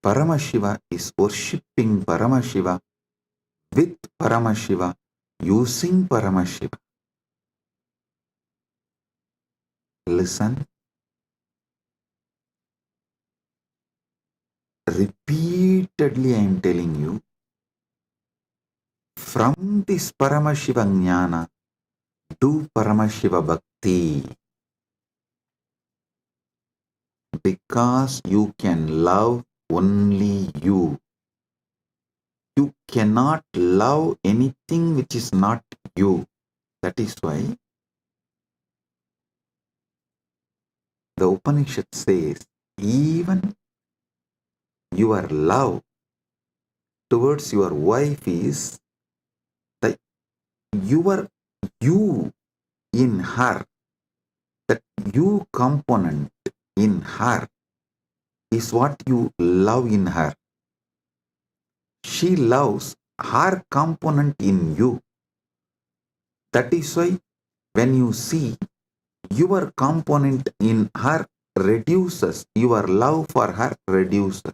Paramashiva is worshipping Paramashiva with Paramashiva, using Paramashiva. Listen. Repeatedly I am telling you, from this Paramashiva Jnana, do Paramashiva Bhakti. Because you can love only you. You cannot love anything which is not you. That is why the Upanishad says, even your love towards your wife is the your you in her, that you component in her is what you love in her. She loves her component in you. That is why when you see your component in her reduces, your love for her reduces.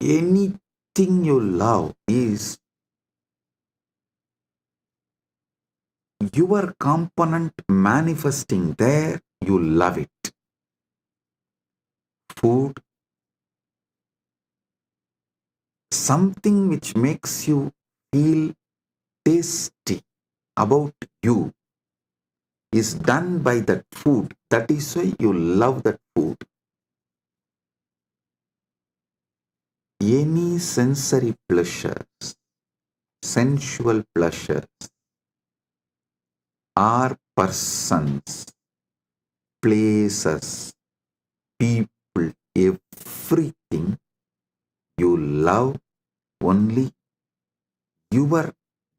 Anything you love is your component manifesting there, you love it. Food, something which makes you feel tasty about you is done by that food. That is why you love that food. Any sensory pleasures, sensual pleasures, are persons, places, people, everything you love only your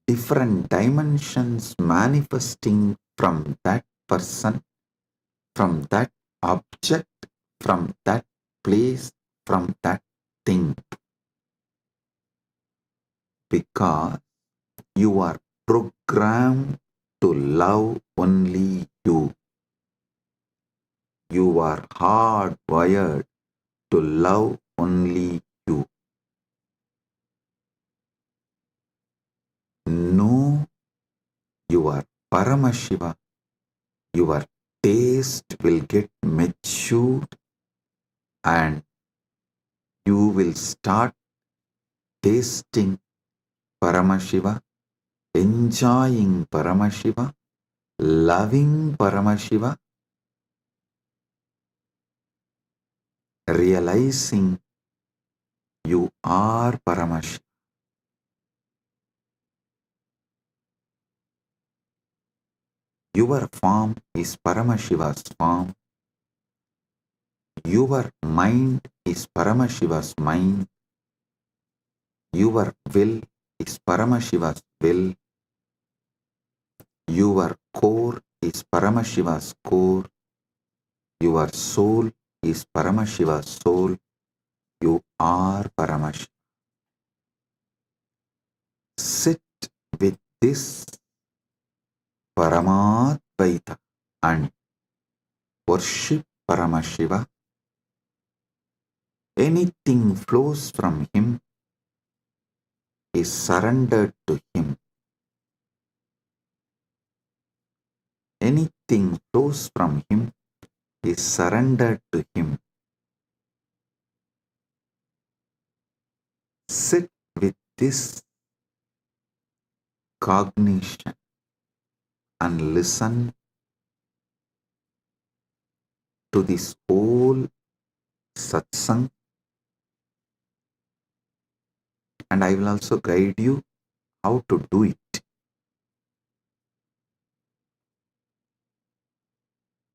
different dimensions manifesting from that person, from that object, from that place, from that thing. Because you are programmed to love only you. You are hardwired to love only you. Know your Paramashiva. Your taste will get matured and you will start tasting Paramashiva, enjoying Paramashiva, loving Paramashiva, realizing you are Paramashiva. Your form is Paramashiva's form. Your mind is Paramashiva's mind. Your will is Paramashiva's will. Your core is Paramashiva's core. Your soul is Paramashiva's soul. You are Paramashiva. Sit with this Paramadvaita and worship Paramashiva. Anything flows from him is surrendered to him. Anything flows from him is surrendered to him. Sit with this cognition and listen to this whole satsang, and I will also guide you how to do it.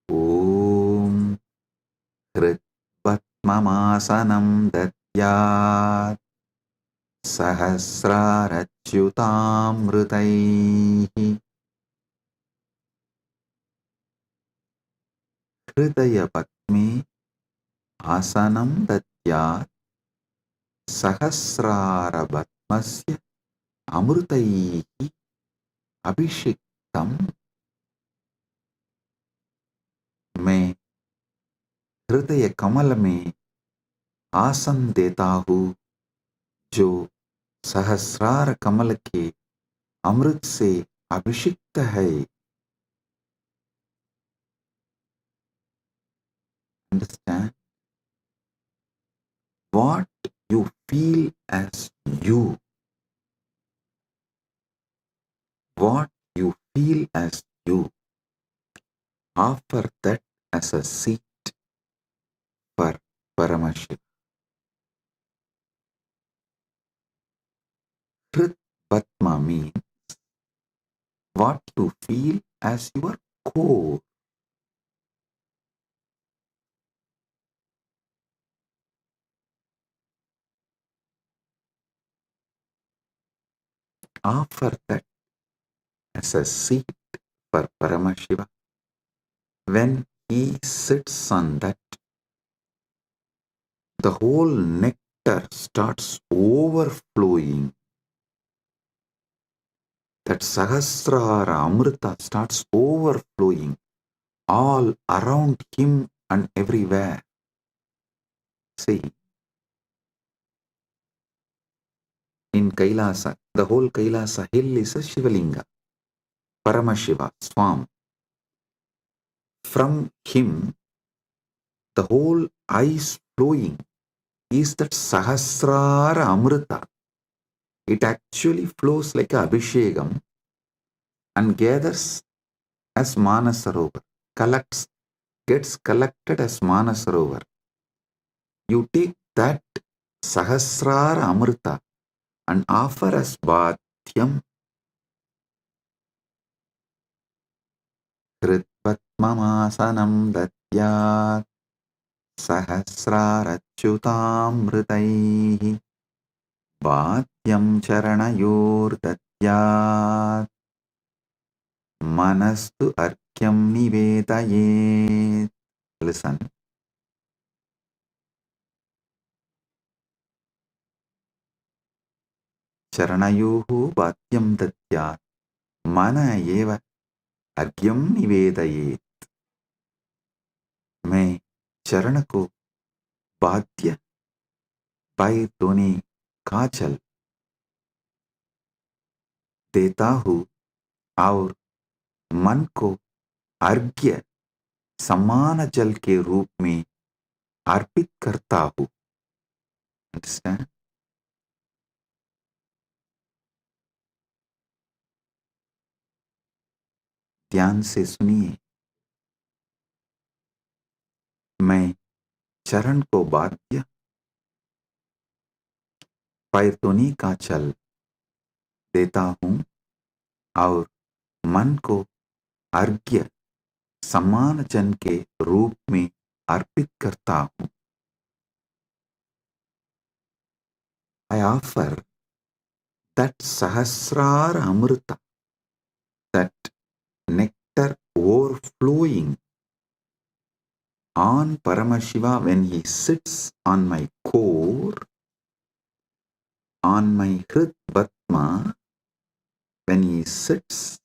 Om Hritvatmamasanam Datyat Sahasrarachyutamritaihi Hridaya Patme Asanam Datyat Sahasrarabatmasya Amritaihi Abhishiktam. मैं हृदय कमल में आसन देता हूँ जो सहस्रार कमल के अमृत से अभिषिक्त है. Understand? What you feel as you, what you feel as you, offer that as a seat for Paramashiva. Hrit Patma means what you feel as your core. Offer that as a seat for Paramashiva. When he sits on that, the whole nectar starts overflowing. That Sahasrara Amrita starts overflowing all around him and everywhere. See, in Kailasa, the whole Kailasa hill is a Shivalinga, Paramashiva, Swam. From him, the whole ice flowing is that Sahasrara Amrita. it actually flows like a Abhishekam and gathers as Manasarovar, gets collected as Manasarovar. You take that Sahasrara Amrita and offer as Bhatyam Hritvatmamasanam Datyat Sahasrarachyutamritaihi Bhatyam Charanayor Datyat Manastu Arkyam Nivedayet. Listen. Charanayuhu Bhatyam Datyat Mana Eva Argyam Nivedayet. मैं चरण को बाध्य पाए धोने का जल देता हूँ और मन को अर्घ्य समान जल के रूप में अर्पित करता हूँ. Understand? ध्यान से सुनिए. मैं चरण को बाध्य पैर धोने का जल देता हूँ और मन को अर्घ्य समान जन के रूप में अर्पित करता हूँ. I offer that Sahasrara Amrita, that nectar overflowing on Paramashiva when he sits on my core, on my Hrit Batma, when he sits,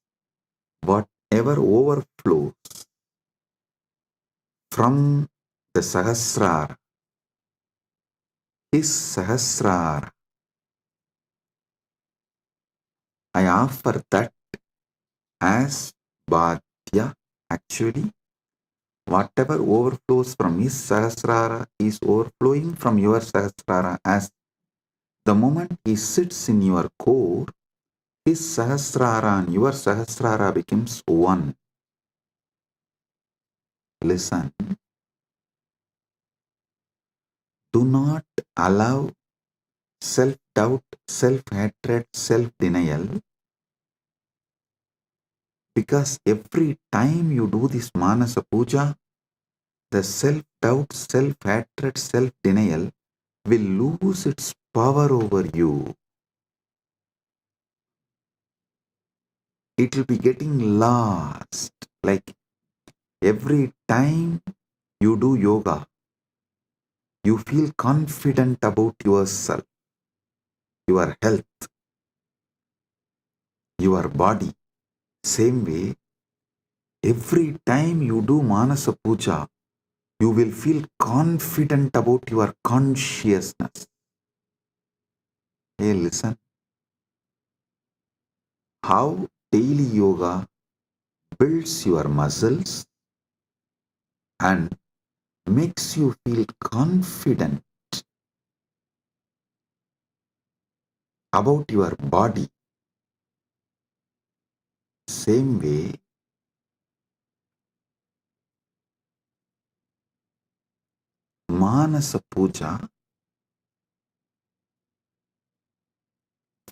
whatever overflows from the Sahasrara, his Sahasrara, I offer that as Bhadya. Actually, whatever overflows from his Sahasrara is overflowing from your Sahasrara. As the moment he sits in your core, his Sahasrara and your Sahasrara becomes one. Listen. Do not allow self-doubt, self-hatred, self-denial, because every time you do this Manasa Puja, the self-doubt, self-hatred, self-denial will lose its power over you. It will be getting lost. Like every time you do yoga, you feel confident about yourself, your health, your body. Same way, every time you do Manasa Puja, you will feel confident about your consciousness. Hey, listen. How daily yoga builds your muscles and makes you feel confident about your body. Same way, Manasa Puja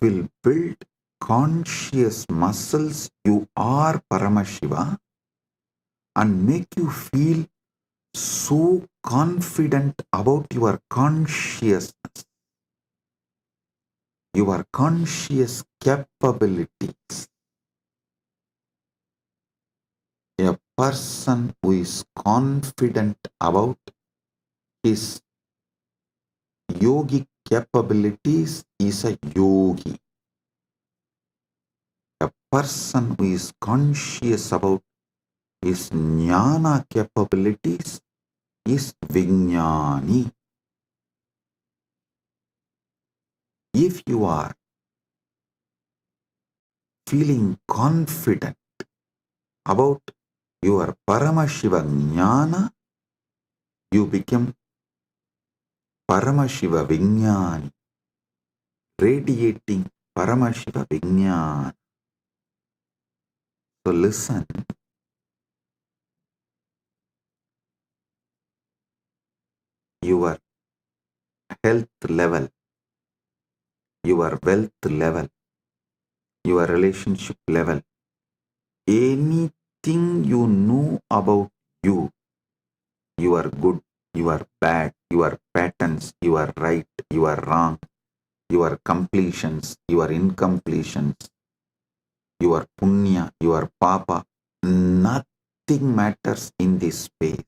will build conscious muscles. You are Paramashiva and make you feel so confident about your consciousness, your conscious capabilities. A person who is confident about his yogic capabilities is a yogi. A person who is conscious about his jnana capabilities is Vijnani. If you are feeling confident about your Paramashiva Jnana, you become Paramashiva Vijnani, radiating Paramashiva Vijnana. So listen, your health level, your wealth level, your relationship level, anything you know about you, you are good, you are bad, your patterns, you are right, you are wrong, your completions, your incompletions, your punya, your papa, nothing matters in this space.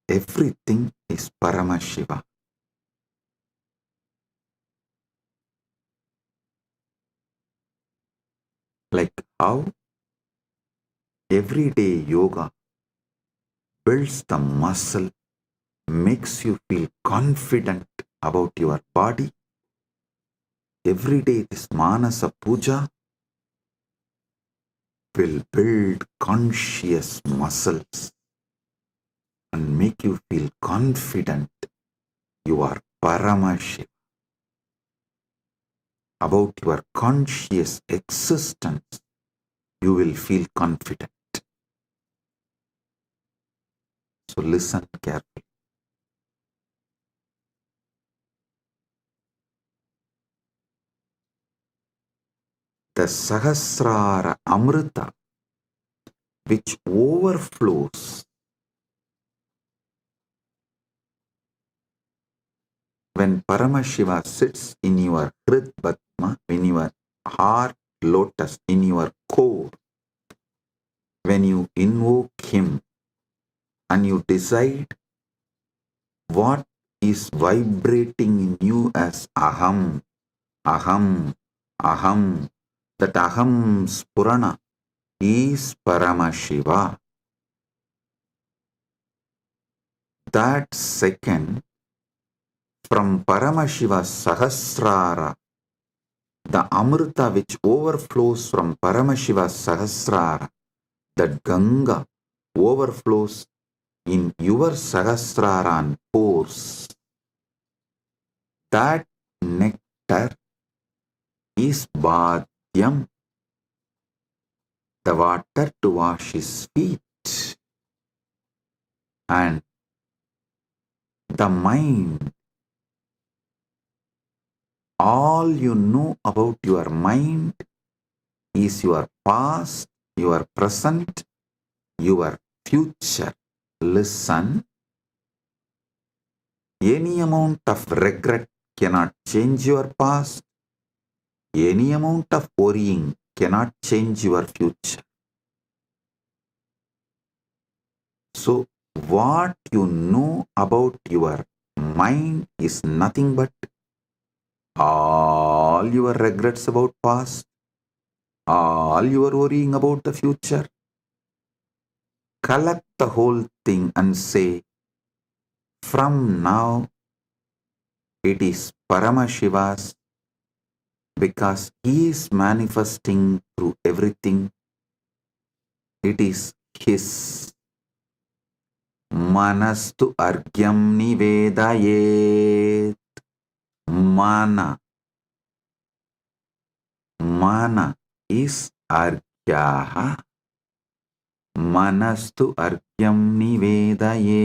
Everything is Paramashiva. Like how everyday yoga builds the muscle, makes you feel confident about your body. Every day this Manasa Puja will build conscious muscles and make you feel confident you are Paramashiva. About your conscious existence, you will feel confident. So listen carefully. The Sahasrara Amrita, which overflows when Paramashiva sits in your Hrid Padma, in your heart lotus, in your core, when you invoke him and you decide what is vibrating in you as Aham, Aham, Aham, that Aham Spurana is Paramashiva. That second, from Paramashiva Sahasrara, the Amrita which overflows from Paramashiva Sahasrara, that Ganga overflows in your Sahasrara and pores. That nectar is Bhadyam, the water to wash his feet. And the mind, all you know about your mind is your past, your present, your future. Listen, any amount of regret cannot change your past. Any amount of worrying cannot change your future. So, what you know about your mind is nothing but all your regrets about past, all your worrying about the future. Collect the whole thing and say, from now it is Paramashiva's, because he is manifesting through everything. It is his. Manastu argyam nivedayet. Mana. Mana is argyaha. Manastu argyam nivedayet.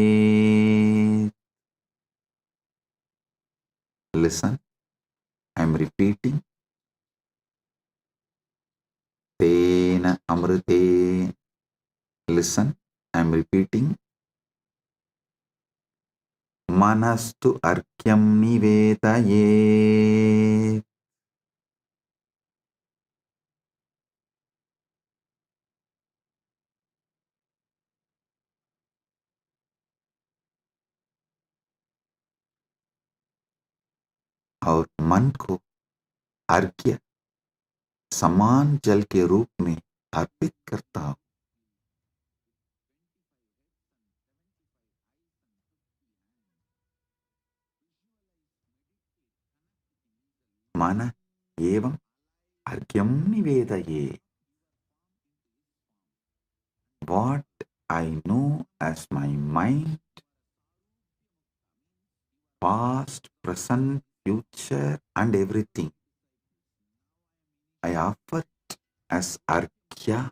Listen, I am repeating. Tena amrite. Listen, I am repeating. Manastu argyam nivedayet. और मन को अर्घ्य समान जल के रूप में अर्पित करता हूं. मन एवं अर्घ्यम निवेदये. What I know as my mind, past, present, future, and everything. I offer it as Arghya.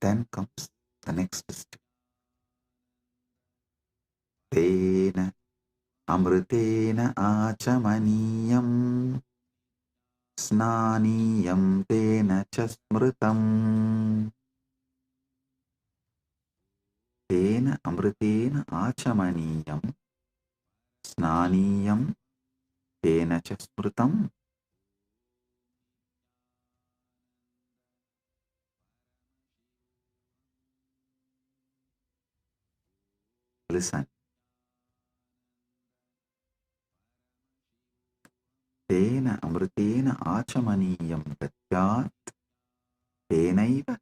Then comes the next step. Tena amritena achamaniyam snaniyam tena chasmritam. Tena amritena achamaniyam snaniyam tena chasmritam. Listen. Tena amritena achamaniyam datyat tenaiva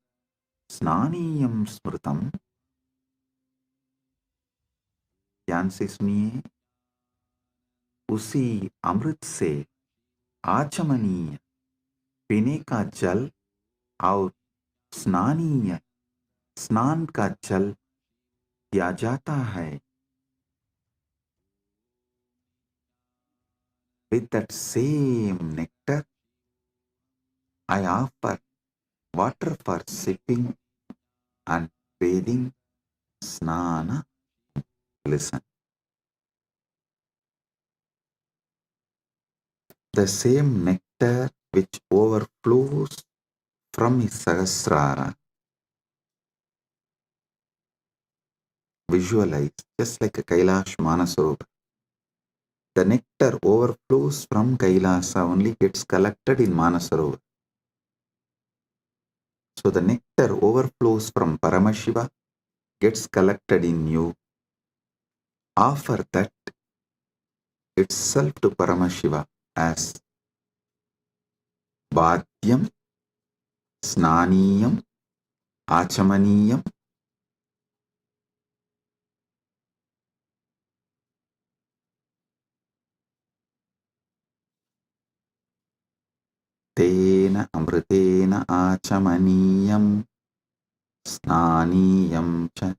snaniyam smritam. ध्यान से सुनिए, उसी अमृत से आचमनीय पीने का जल और स्नानीय स्नान का जल दिया जाता है. With that same nectar, I offer water for sipping and bathing, snana. Listen. The same nectar which overflows from his Sahasrara, visualize just like a Kailash Manasarovar. The nectar overflows from Kailasa, only gets collected in Manasarovar. So the nectar overflows from Paramashiva, gets collected in you. Offer that itself to Paramashiva as Bhadyam, Snaniyam, Achamaniyam. Tena amritena achamaniyam snaniyam cha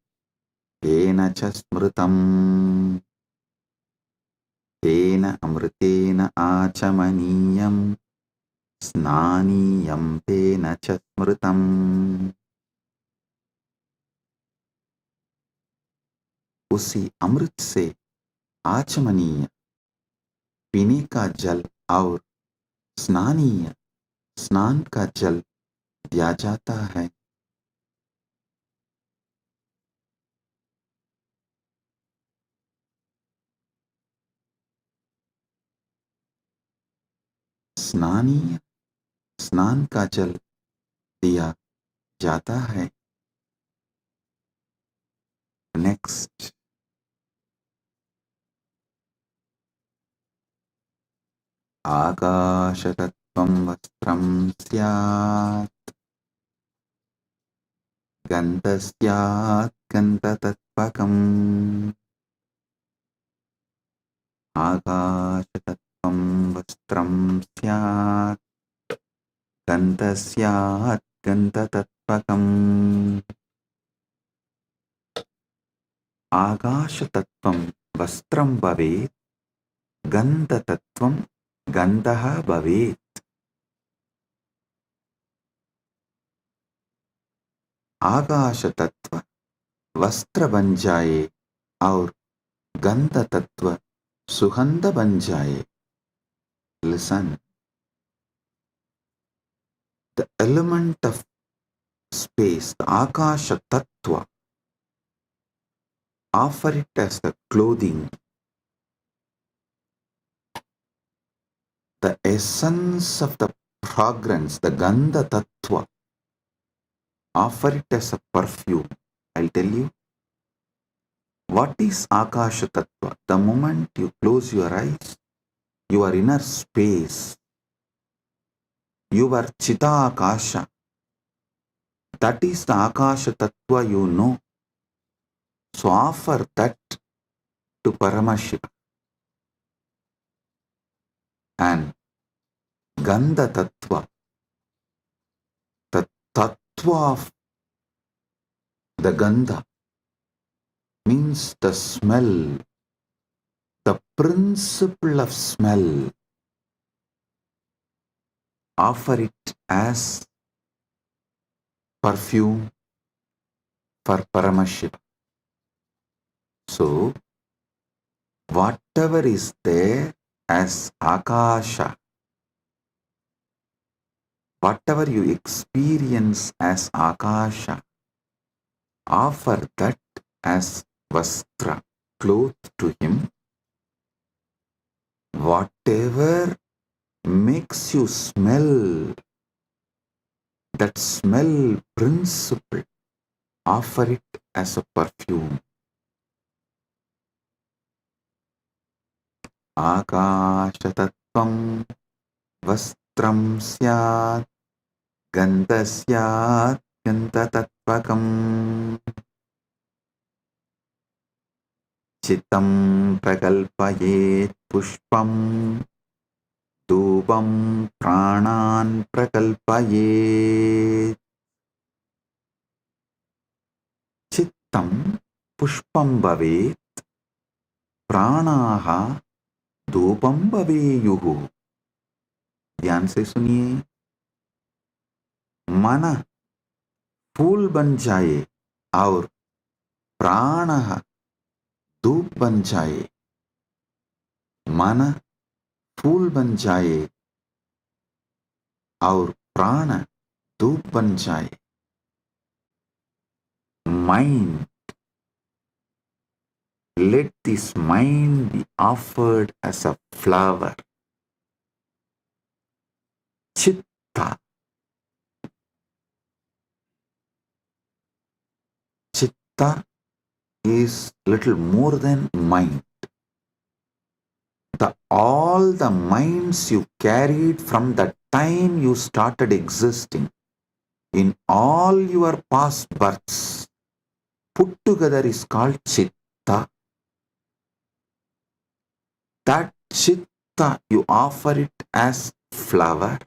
tena cha smritam. Tena amritena achamaniyam snaniyam tena cha smritam. उसी अमृत से आचमनीय पीने का जल और स्नानीय स्नान का जल दिया जाता है. स्नानीय स्नान का जल दिया जाता है. नेक्स्ट. आकाशतत्त्वं वस्त्रं स्यात् गन्धस्यात् गन्धतत्त्वकम्. आकाशतत्त्वं वस्त्रं स्यात् गन्धस्यात् गन्धतत्त्वकम्. आकाशतत्त्वं वस्त्रं भवेत्, गन्धतत्त्वं गन्धः भवेत्. आकाश तत्व वस्त्र बन जाए और गंध तत्व सुगंध बन जाए. Listen. The element of space, the Akasha Tattva, offer it as the clothing. The essence of the fragrance, the Gandha Tattva, offer it as a perfume. I'll tell you. What is Akasha Tattva? The moment you close your eyes, your inner space, your Chita Akasha, that is the Akasha Tattva you know. So offer that to Paramashiva. And Gandha Tattva, the Tattva of The gandha means the smell, the principle of smell. Offer it as perfume for Paramashiva. So, whatever is there as Akasha, whatever you experience as Akasha, offer that as Vastra, cloth to him. Whatever makes you smell, that smell principle, offer it as a perfume. Akasha tattvam vastram syat gandasyat gandatatvakam chitam prakalpayet pushpam dhupam pranan prakalpayet. Chittam pushpam bhavet pranaha dhupam bhaveyuhu. ध्यान से सुनिए. मन फूल बन जाए और प्राण धूप बन जाए. मन फूल बन जाए और प्राण धूप बन जाए. Mind, let this mind be offered as a flower. Chitta. Chitta is little more than mind. All the minds you carried from the time you started existing, in all your past births, put together is called Chitta. That Chitta, you offer it as flower.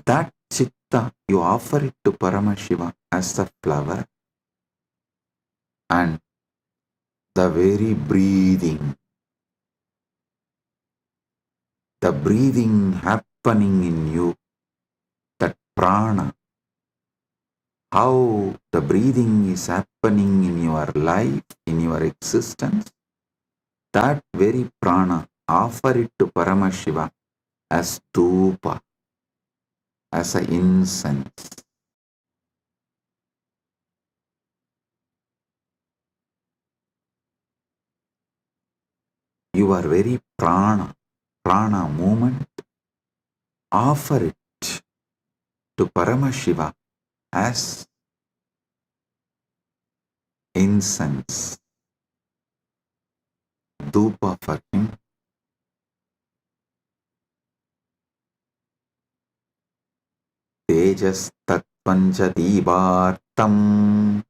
That Chitta, you offer it to Paramashiva as a flower. And the very breathing, the breathing happening in you, that prana, how the breathing is happening in your life, in your existence, that very prana, offer it to Paramashiva as dhupa, as an incense. Your very prana movement, offer it to Paramashiva as incense, dhupa for him. Tejas tatpancha divartam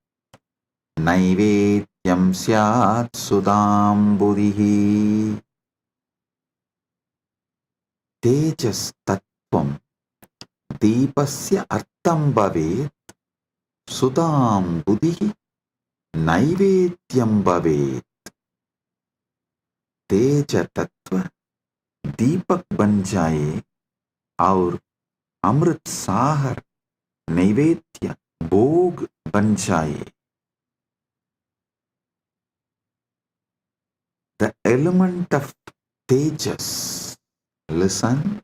naivedyam syat sudam buddhihi. Tejas tattvam deepasya artam bhavet sudam buddhihi naivedyam bhavet. तेज तत्व दीपक बन जाए और अमृत सागर नैवेद्य भोग बन जाए. The element of tejas, listen,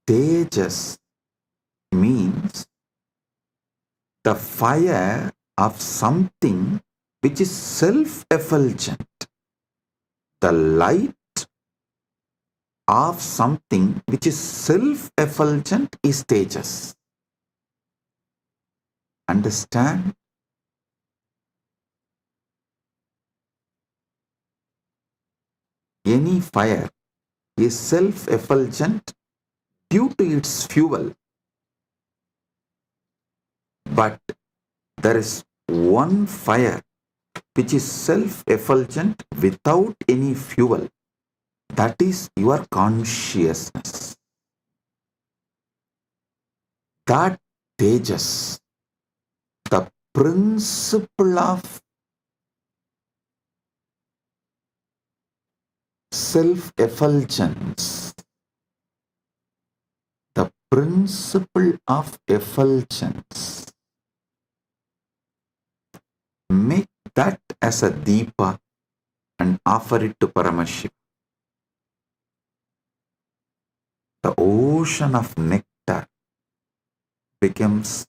tejas means the fire of something which is self-effulgent. The light of something which is self-effulgent is tejas. Understand? Any fire is self-effulgent due to its fuel. But there is one fire which is self-effulgent without any fuel. That is your consciousness. That tejas, the principle of self-effulgence, the principle of effulgence, make that as a deepa and offer it to Paramashiva. The ocean of nectar becomes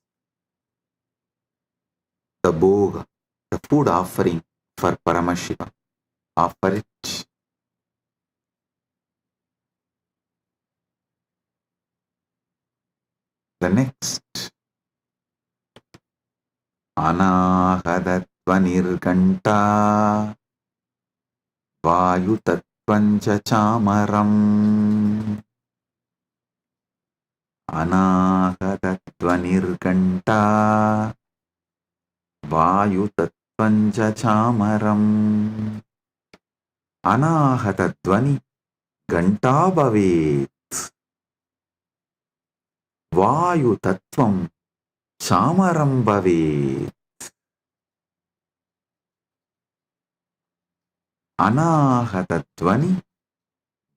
the bhoga, the food offering for Paramashiva. Offer it. The next, Anahadatvanirganta Vayutatvancha Chamaram. Anahadatvanirganta Vayutatvancha Chamaram. Anahatattvani Ganta Bhavet. Vayu Tattvam Chamaram Bhavet. Anahatattvani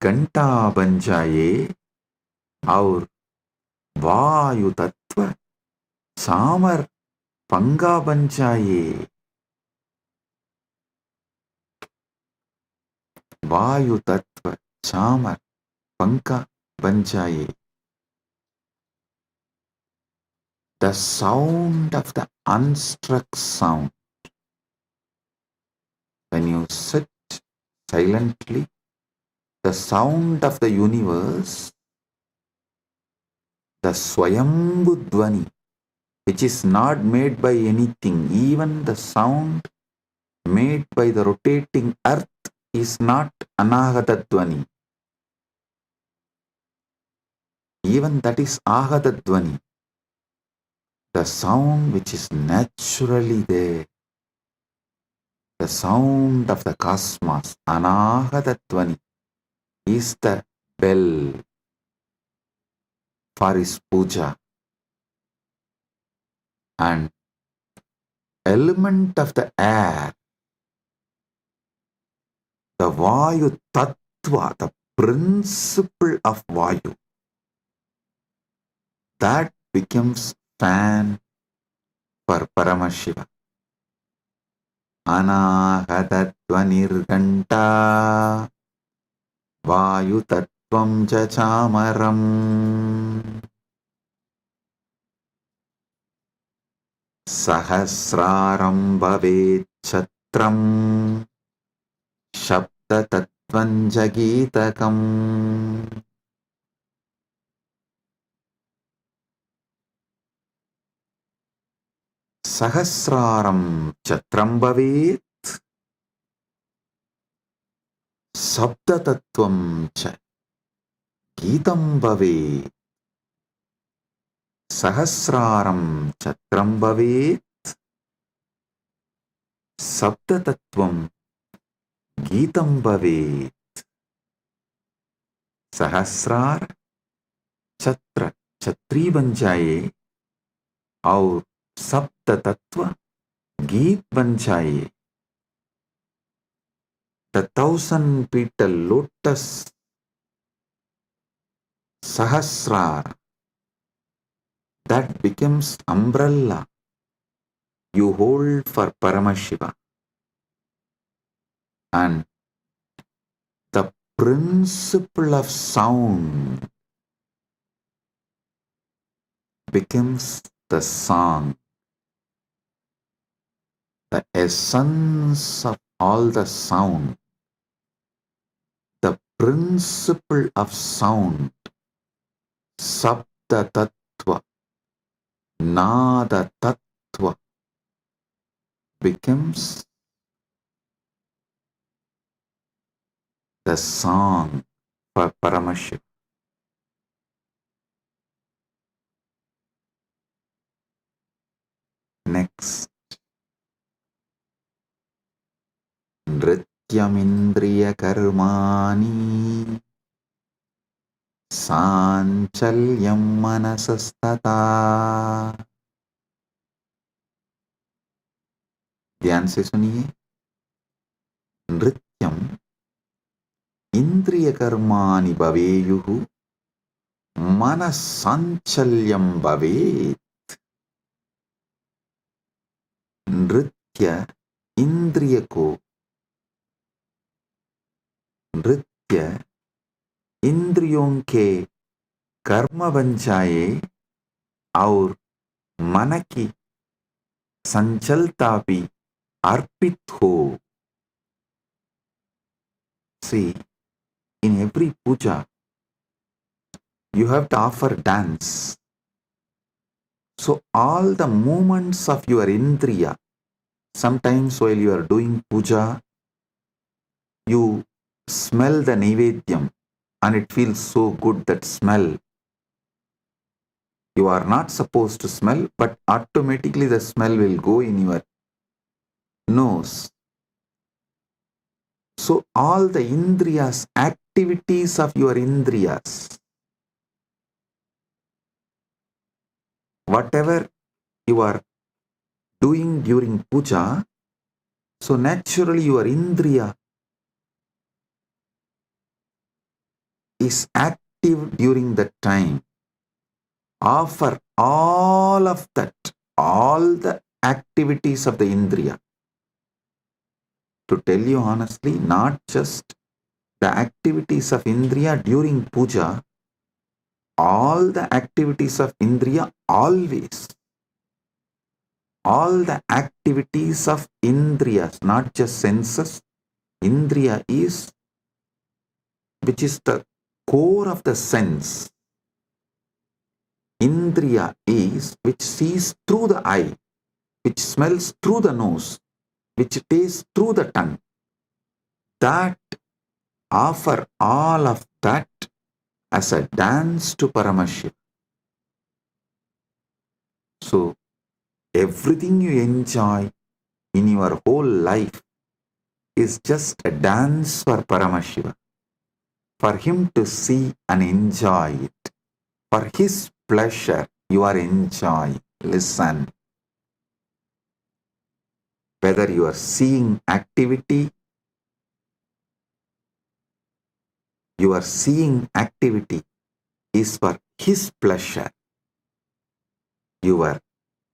Ganta बन जाए और वायु तत्व चामर पंगा बन जाए. वायु तत्व चामर पंखा बन जाए. The sound of the unstruck sound. When you sit silently, the sound of the universe, the Swayambhu Dvani, which is not made by anything, even the sound made by the rotating earth is not Anahata Dvani. Even that is Ahata Dvani. The sound which is naturally there, the sound of the cosmos, Anahata Dvani, is the bell for his puja. And element of the air, the Vayu Tattva, the principle of Vayu, that becomes fan for Paramashiva. Anahatatvanirganta Vayu Tattvam cha Chamaram. Sahasraram Bhavet Chatram Shabda Tattvam Jagitakam. Sahasraram Chatram Bhavet Sabda Tattvam cha Gitam Bhavet. Sahasraram Chatram Bhavet Sabda Tattvam Gitam Bhavet. Sahasrar Chatra Chatri बन जाए और सप्त तत्व गीत बन जाए. The 1,000-petal lotus Sahasrar, that becomes umbrella you hold for Paramashiva. And the principle of sound becomes the song. The essence of all the sound, the principle of sound, Sabda Tattva, Nada Tattva, becomes the song for Paramashiva. Next, Nritya nrityamindriya karmani sanchalyam manasastata. ध्यान से सुनिए, नृत्यम इंद्रिय कर्माणि भवेयुः मनस्सांचल्यम भवेत्. नृत्य इंद्रिय को, नृत्य इंद्रियों के कर्म बन जाए और मन की संचलता भी अर्पित हो. See, in every puja, you have to offer dance. So all the movements of your indriya, sometimes while you are doing puja, you smell the naivedyam and it feels so good, that smell. You are not supposed to smell, but automatically the smell will go in your nose. So all the indriyas, activities of your indriyas, whatever you are doing during puja, so naturally your indriya is active during that time. Offer all of that, all the activities of the indriya. To tell you honestly, not just the activities of indriya during puja, all the activities of indriya always. All the activities of indriyas, not just senses. Indriya is, which is the core of the sense. Indriya is which sees through the eye, which smells through the nose, which tastes through the tongue. That offer all of that as a dance to Paramashiva. So everything you enjoy in your whole life is just a dance for Paramashiva, for him to see and enjoy it. For his pleasure, you are enjoying. Listen. Whether you are seeing activity, your seeing activity is for his pleasure. Your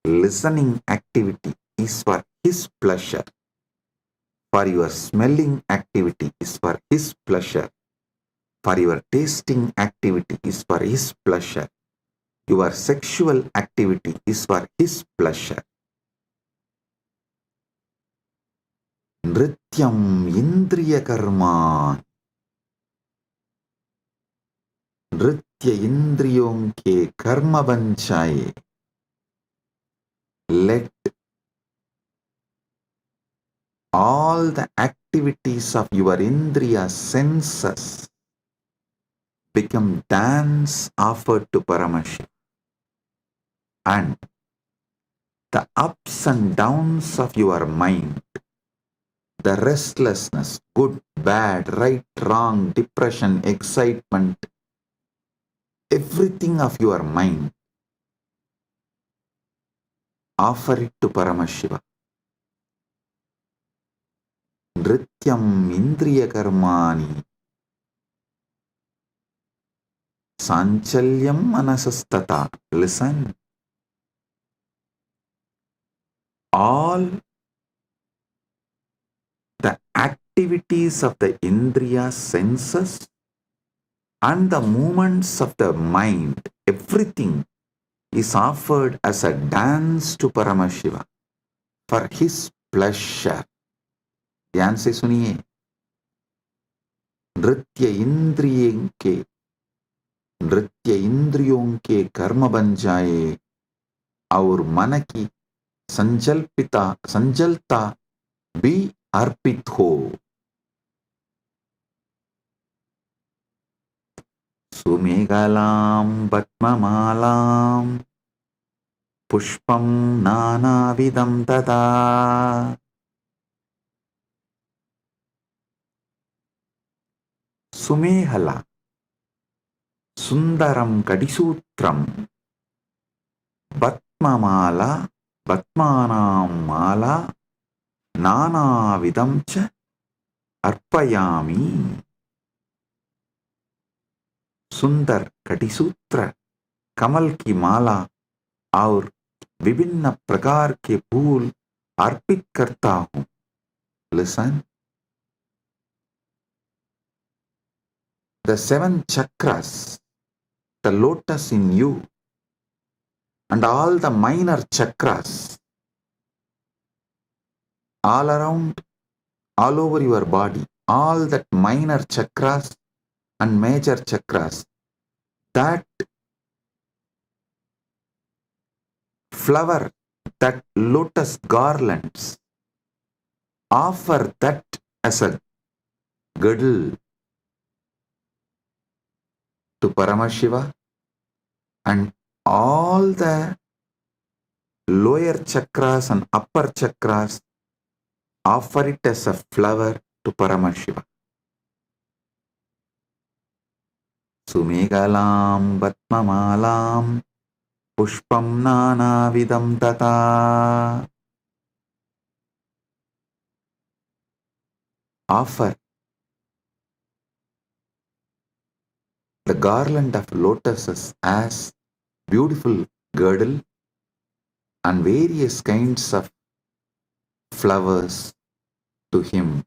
listening activity is for his pleasure. For your smelling activity is for his pleasure. For your tasting activity is for his pleasure. Your sexual activity is for his pleasure. Nrityam indriya karma. नृत्य इंद्रियों के कर्म बन जाए. Let all the activities of your indriya senses become dance offered to Paramashiva. And the ups and downs of your mind, the restlessness, good, bad, right, wrong, depression, excitement, everything of your mind, offer it to Paramashiva. Nrityam indriya karmani sanchalyam manasastata. Listen. All the activities of the indriya senses and the movements of the mind, everything is offered as a dance to Paramashiva for his pleasure. ध्यान से सुनिए. नृत्य इंद्रियों के कर्म बन जाए और मन की संजलता भी अर्पित हो. सुमेघलां पद्ममालां पुष्पं नानाविधं तथा sumehala sundaram kadisutram batmamala batmanam mala nanavidam cha arpayami. सुंदर कटिसूत्र कमल की माला और विभिन्न प्रकार के फूल अर्पित करता हूं. Listen. The 7 chakras, the lotus in you, and all the minor chakras, all around, all over your body, all that minor chakras and major chakras, that flower, that lotus garlands, offer that as a girdle to Paramashiva, and all the lower chakras and upper chakras offer it as a flower to Paramashiva. Sumegalam batmamalam pushpam nanavidam tata. Offer the garland of lotuses as beautiful girdle and various kinds of flowers to him.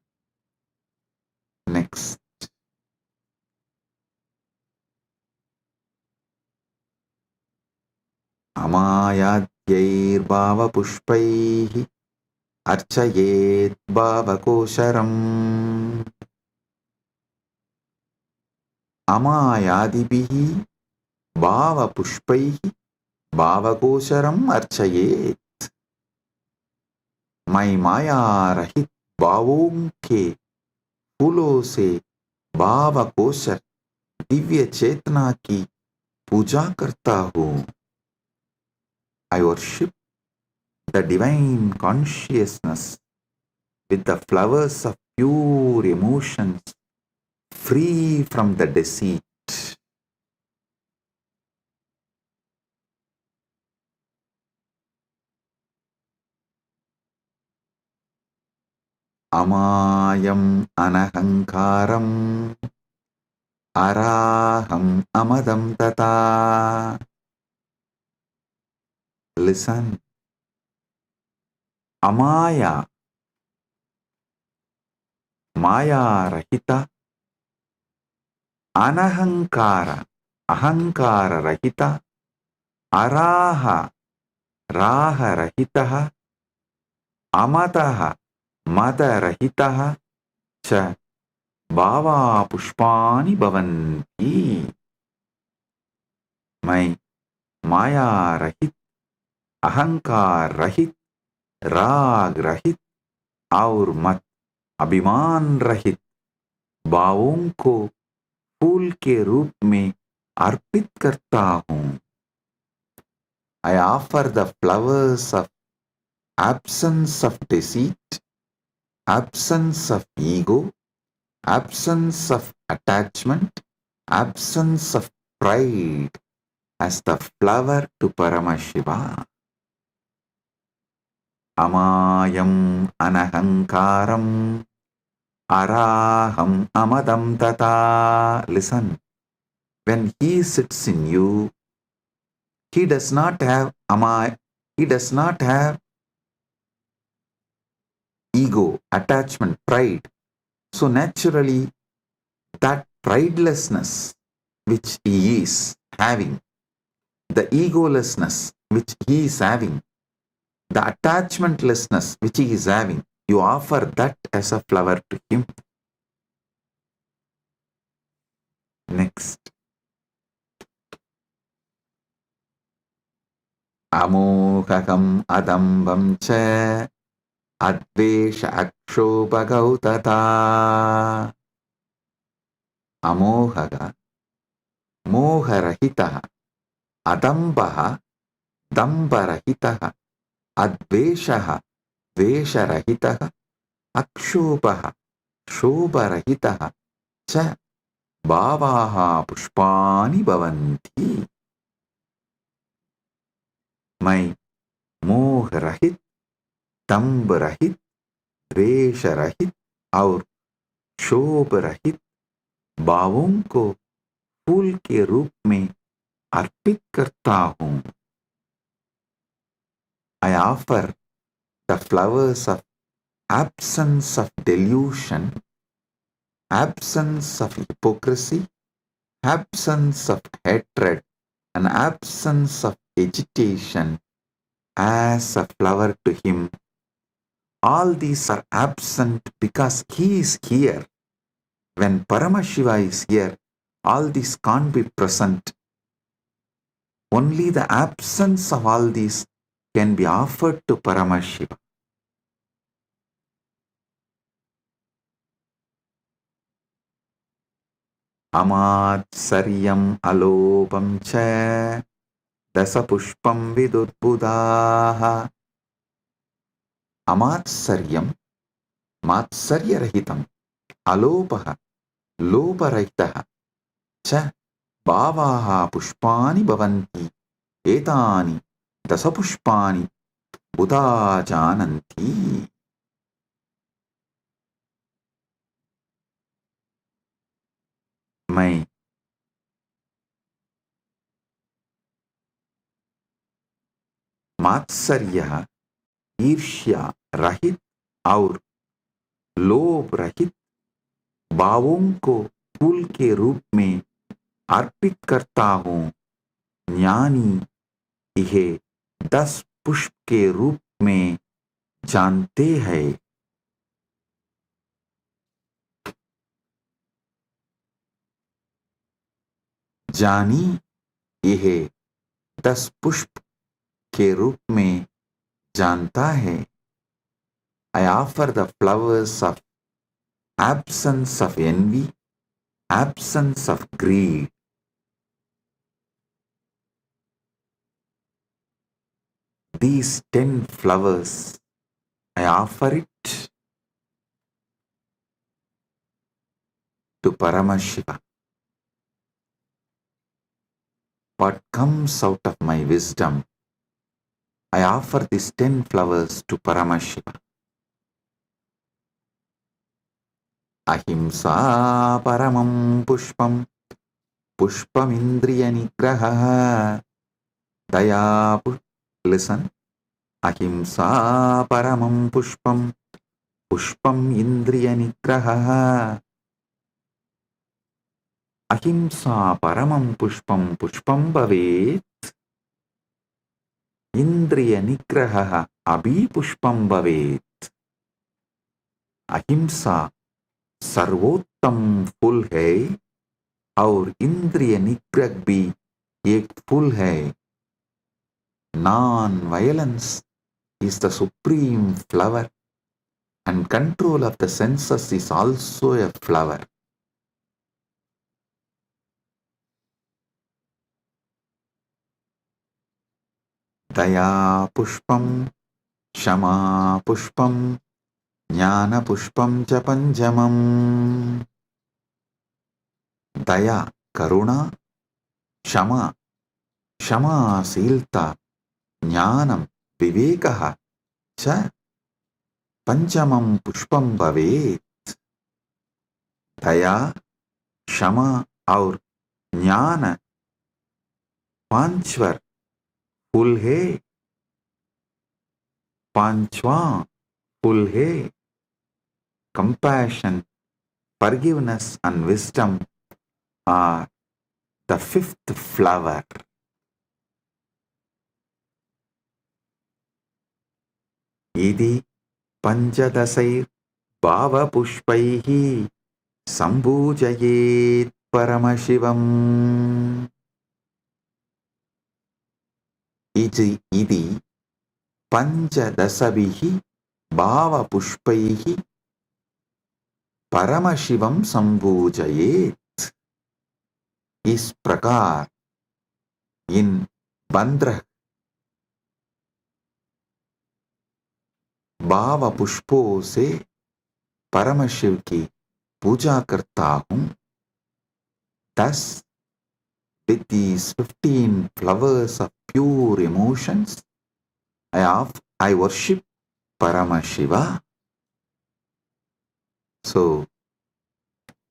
Next. Amayadyair bhava pushpaihi archayet bhava kosharam. Amayadibihi bhava pushpaihi bhava kosharam archayet. मैं माया रहित भावों के फूलों से भाव kosher Divya चेतना की पूजा करता हूँ. I worship the divine consciousness with the flowers of pure emotions, free from the deceit. Amayam anahankaram araham amadam tata. Listen. Amaya, maya rahita, anahankara, ahankara rahita, araha, raha rahitaha, amataha, mada rahitaha cha bhava pushpani bhavanti. मैं माया रहित, अहंकार रहित, राग रहित और मत अभिमान रहित भावों को फूल के रूप में अर्पित करता हूँ. I offer the flowers of absence of deceit, absence of ego, absence of attachment, absence of pride as the flower to Paramashiva. Amayam anahankaram araham amadam tata. Listen. When he sits in you, he does not have ego, attachment, pride. So naturally, that pridelessness which he is having, the egolessness which he is having, the attachmentlessness which he is having, you offer that as a flower to him. Next. Amohakam adambam cha advesha akshobhagautata. Amohaga, moharahitaha, adambaha, dambarahitaha, adveshaha, vesharahitaha, akshobhaha, shobharahitaha cha भावाः पुष्पाणि भवन्ति। मैं मोह रहित, दंभ रहित, द्वेष रहित और क्षोभ रहित भावों को फूल के रूप में अर्पित करता हूँ। I offer the flowers of absence of delusion, absence of hypocrisy, absence of hatred, and absence of agitation as a flower to him. All these are absent because he is here. When Paramashiva is here, all these can't be present. Only the absence of all these can be offered to Paramashiva. Amatsariyam alopam cha dasapushpam vidudbudaha. Amatsariyam, matsarya-rahitam, alopaha, loparahitaha, cha bhavaha pushpani bhavanti, etani dasapushpani buddha jananti. मैं मात्सर्य, ईर्ष्या रहित और लोभ रहित भावों को फूल के रूप में अर्पित करता हूँ। ज्ञानी यह 10 पुष्प के रूप में जानते हैं। जानी यह 10 पुष्प के रूप में जानता है। I offer the flowers of absence of envy, absence of greed. These 10 flowers, I offer it to Paramashiva. What comes out of my wisdom, I offer these 10 flowers to Paramashiva. Ahimsa paramam pushpam, pushpam indriya nigraha, daya. Listen. Ahimsa paramam pushpam, pushpam indriya nigraha. Ahimsa paramam pushpam, pushpam bhavet. Indriya nigraha abhi pushpam bhavet. अहिंसा सर्वोत्तम फूल है और इंद्रिय निग्रह भी एक फूल है. Non-violence is the supreme flower and control of the senses is also a flower. Daya pushpam, Shama pushpam, Jnana pushpam cha panjamam. Daya karuna, Shama क्षमाशीलता, ज्ञानम विवेकः च पंचमं पुष्पम भवेत्. दया, क्षमा और ज्ञान पांचवर फूल है. पांचवां फूल है. Compassion, forgiveness and wisdom are the fifth flower. इति पंचदशैर् भावपुष्पैः सम्पूजयेत् परमशिवम्. इति पंचदशभिः भावपुष्पैः परमशिवं सम्पूजयेत्. इस प्रकार इन 15 भाव पुष्पों से परमशिव की पूजा करता हूँ. Thus, with these 15 flowers of pure emotions, I worship Paramashiva. So,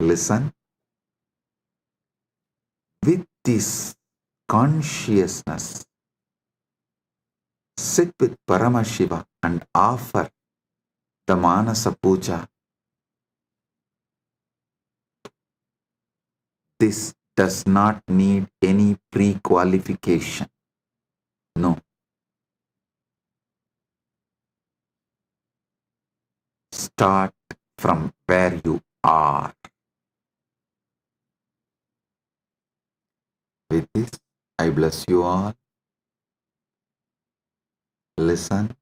listen, with this consciousness, sit with Paramashiva and offer the Manasa Puja. This does not need any pre-qualification. No. Start from where you are. With this, I bless you all. Listen.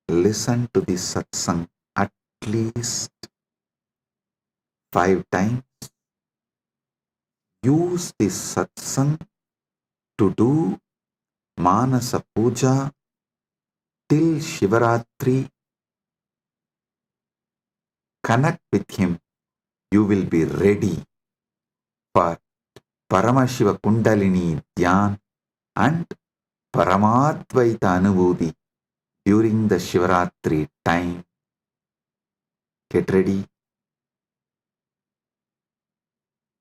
Listen to this satsang at least 5 times. Use this satsang to do Manasa Puja till Shivaratri. Connect with him. You will be ready for Paramashiva Kundalini Dhyan and Paramadvaita Anubhuti during the Shivaratri time. Get ready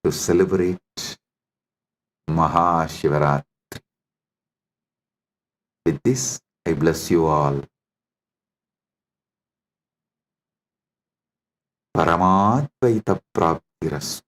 to celebrate Mahashivaratri. With this, I bless you all. Paramadvaita Praptiras.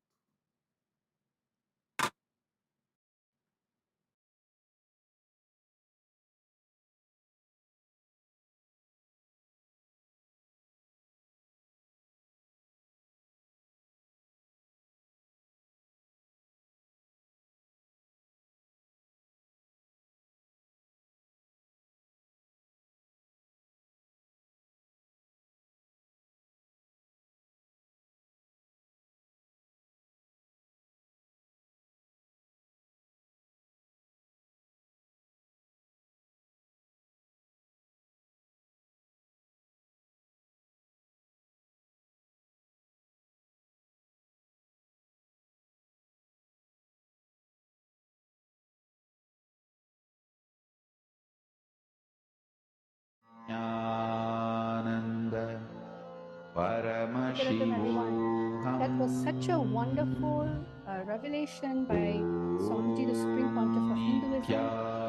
Nityananda Welcome everyone. That was Paramashivam such a wonderful revelation by Swamiji, the Supreme Pontiff of Hinduism,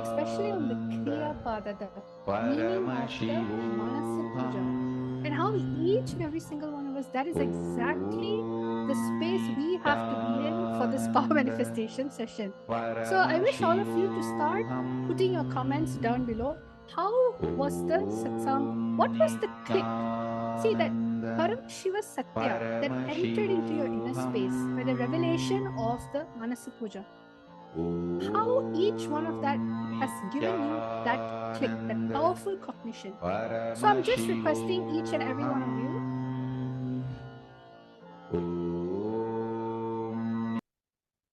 especially on the Kriya Nityananda Pada, the meaning of the Manasa Puja, and how each and every single one of us, that is exactly the space we have to be in for this power manifestation session. So I wish all of you to start putting your comments down below. How was the satsang? What was the click? See that Paramashiva Satya that entered into your inner space by the revelation of the Manasa Puja. How each one of that has given you that click, that powerful cognition. So I'm just requesting each and every one of you.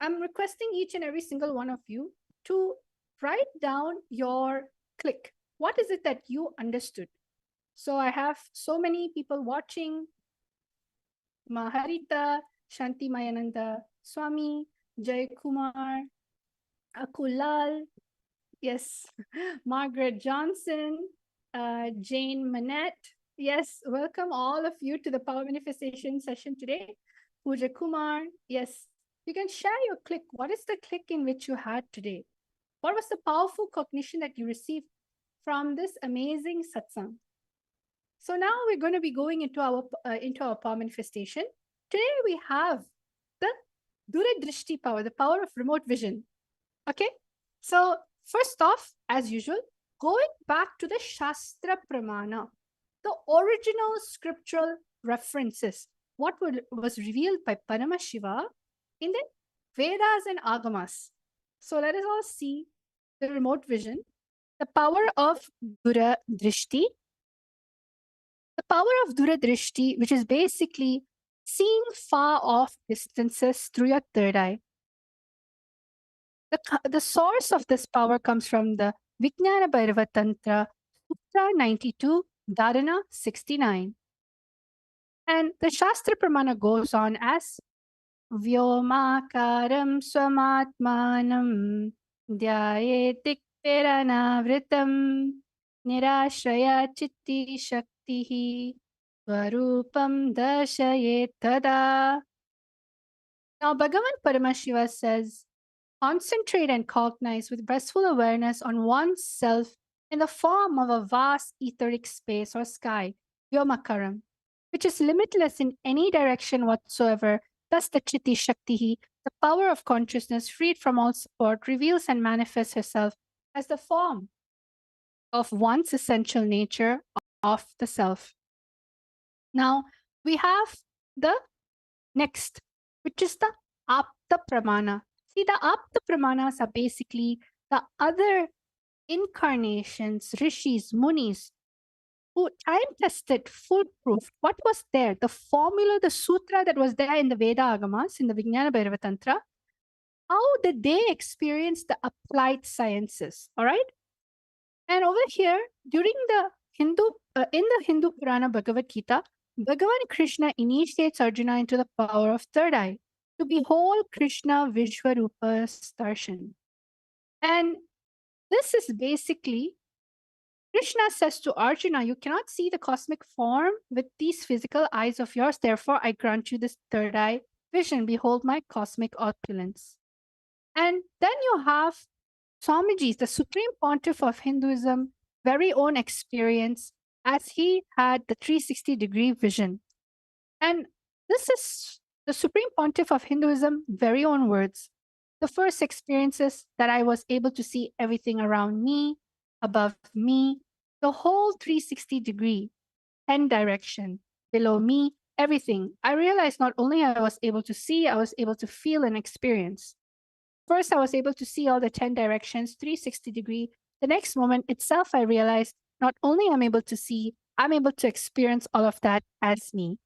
I'm requesting each and every single one of you to write down your click. What is it that you understood? So I have so many people watching. Maharita, Shanti Mayananda Swami, Jay Kumar, Akulal, yes, Margaret Johnson, Jane Manette. Yes, welcome all of you to the Power Manifestation session today. Pooja Kumar, yes, you can share your click. What is the click in which you had today? What was the powerful cognition that you received from this amazing satsang? So now we're going to be going into our power manifestation. Today we have the Duradrishti power, the power of remote vision. Okay, so first off, as usual, going back to the Shastra Pramana, the original scriptural references, what was revealed by Paramashiva in the Vedas and Agamas. So let us all see the remote vision, the power of Duradrishti. The power of Duradrishti, which is basically seeing far off distances through your third eye. The source of this power comes from the Vijnana Bhairava Tantra, Sutra 92, Dharana 69. And the Shastra Pramana goes on as Vyomakaram swamatmanam dhyayetikpiranavritam nirashraya chitti shaktihi swarupam darshayet tada. Now, Bhagavan Paramashiva says, concentrate and cognize with restful awareness on oneself in the form of a vast etheric space or sky, Vyomakaram, which is limitless in any direction whatsoever. Thus, the Chitti Shaktihi, the power of consciousness freed from all support, reveals and manifests herself as the form of one's essential nature of the self. Now, we have the next, which is the Apta Pramana. See, the Apta Pramanas are basically the other incarnations, rishis, munis, who time-tested, foolproof what was there, the formula, the sutra that was there in the Veda Agamas, in the Vijnana Bhairava Tantra. How did they experience the applied sciences? All right. And over here, during the in the Hindu Purana Bhagavad Gita, Bhagavan Krishna initiates Arjuna into the power of third eye to behold Krishna Vishwarupa Darshan. And this is basically, Krishna says to Arjuna, you cannot see the cosmic form with these physical eyes of yours. Therefore, I grant you this third eye vision. Behold my cosmic opulence. And then you have Swamiji, the Supreme Pontiff of Hinduism, very own experience as he had the 360-degree vision. And this is the Supreme Pontiff of Hinduism, very own words. The first experiences that I was able to see everything around me, above me, the whole 360-degree, 10 direction, below me, everything. I realized not only I was able to see, I was able to feel and experience. First, I was able to see all the 10 directions, 360-degree. The next moment itself, I realized not only I'm able to see, I'm able to experience all of that as me.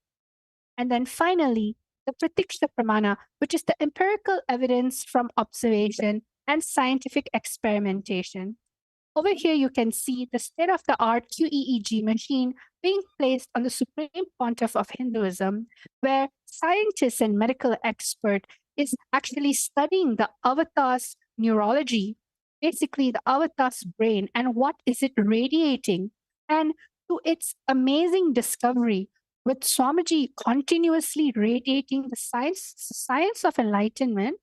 And then finally, the Pratiksha Pramana, which is the empirical evidence from observation and scientific experimentation. Over here, you can see the state-of-the-art QEEG machine being placed on the Supreme Pontiff of Hinduism, where scientists and medical expert is actually studying the avatar's neurology, basically the avatar's brain, and what is it radiating. And to its amazing discovery, with Swamiji continuously radiating the science of enlightenment,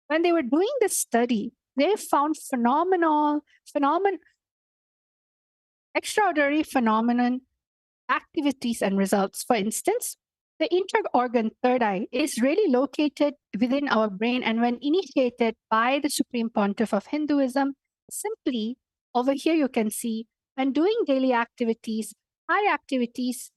when they were doing this study, they found extraordinary phenomenon, activities, and results. For instance, the inter-organ third eye is really located within our brain, and when initiated by the Supreme Pontiff of Hinduism, simply over here you can see when doing daily activities, high activities,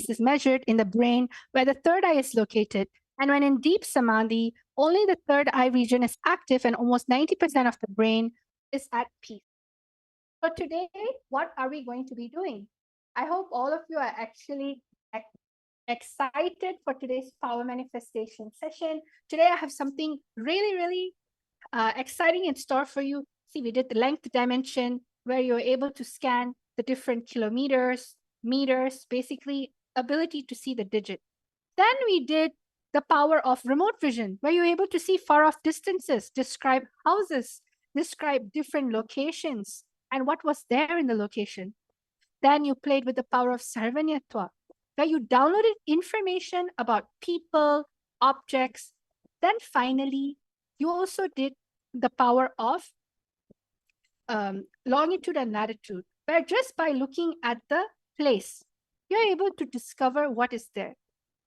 is measured in the brain where the third eye is located. And when in deep samadhi, only the third eye region is active and almost 90% of the brain is at peace. So today, what are we going to be doing? I hope all of you are actually excited for today's power manifestation session. Today, I have something really, really exciting in store for you. See, we did the length dimension where you're able to scan the different kilometers, meters, basically ability to see the digit. Then we did the power of remote vision, where you're able to see far off distances, describe houses, describe different locations, and what was there in the location. Then you played with the power of Sarvanyatva, where you downloaded information about people, objects. Then finally, you also did the power of longitude and latitude, where just by looking at the place, you're able to discover what is there.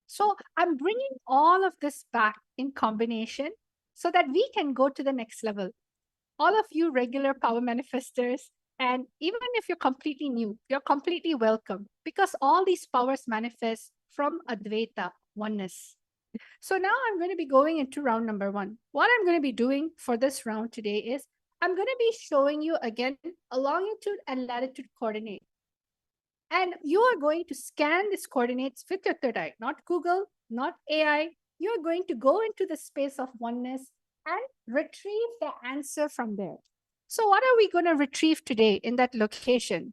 So I'm bringing all of this back in combination so that we can go to the next level. All of you regular power manifestors, and even if you're completely new, you're completely welcome, because all these powers manifest from Advaita, oneness. So now I'm going to be going into round number 1. What I'm going to be doing for this round today is I'm going to be showing you again a longitude and latitude coordinate. And you are going to scan these coordinates with your third eye, not Google, not AI. You are going to go into the space of oneness and retrieve the answer from there. So what are we going to retrieve today in that location?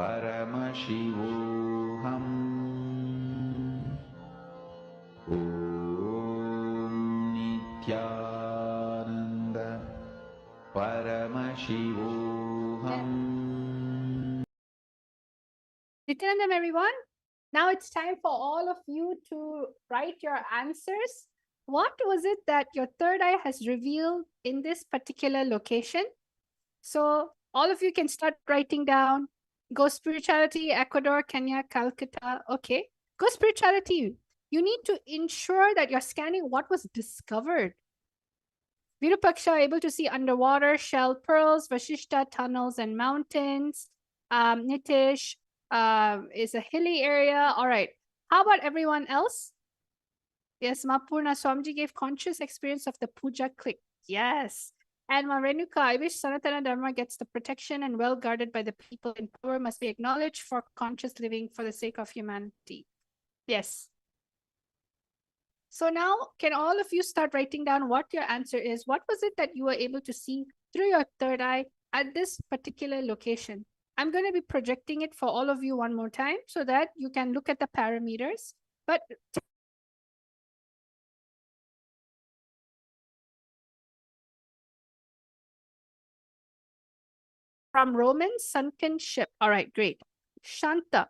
Shivoham. Nityanandam, everyone. Now it's time for all of you to write your answers. What was it that your third eye has revealed in this particular location? So all of you can start writing down. Go spirituality, Ecuador, Kenya, Calcutta. Okay. Go spirituality. You need to ensure that you're scanning what was discovered. Virupaksha able to see underwater shell pearls, Vashishta tunnels and mountains. Nitish is a hilly area. All right. How about everyone else? Yes, Mapurna Swamiji gave conscious experience of the puja click. Yes. And Marenuka, I wish Sanatana Dharma gets the protection and well guarded by the people in power must be acknowledged for conscious living for the sake of humanity. Yes. So now, can all of you start writing down what your answer is? What was it that you were able to see through your third eye at this particular location? I'm going to be projecting it for all of you one more time so that you can look at the parameters. But from Roman sunken ship. All right, great. Shanta.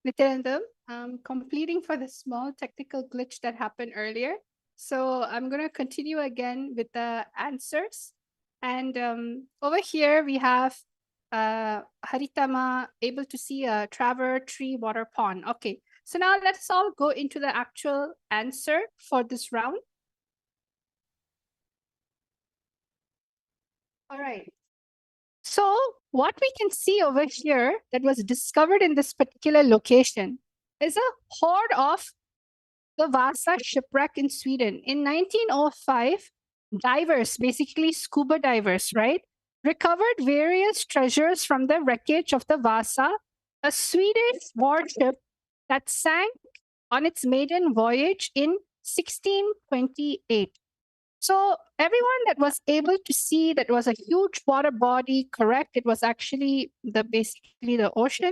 Nityanandam, completing for the small technical glitch that happened earlier. So I'm going to continue again with the answers. And over here we have Haritama able to see a traver tree water pond. Okay, so now let's all go into the actual answer for this round. All right. So what we can see over here that was discovered in this particular location is a hoard of the Vasa shipwreck in Sweden. In 1905, divers, basically scuba divers, right, recovered various treasures from the wreckage of the Vasa, a Swedish warship that sank on its maiden voyage in 1628. So everyone that was able to see that was a huge water body, correct? It was actually basically the ocean.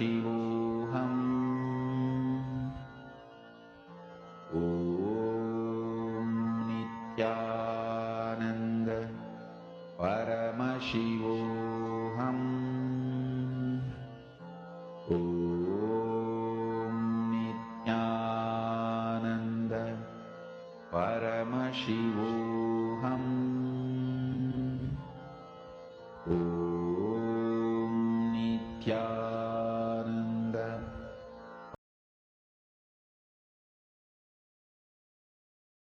Paramashivoham. Om Nithyananda Paramashivoham. Om Nithyananda Paramashivoham. Om Nithyananda.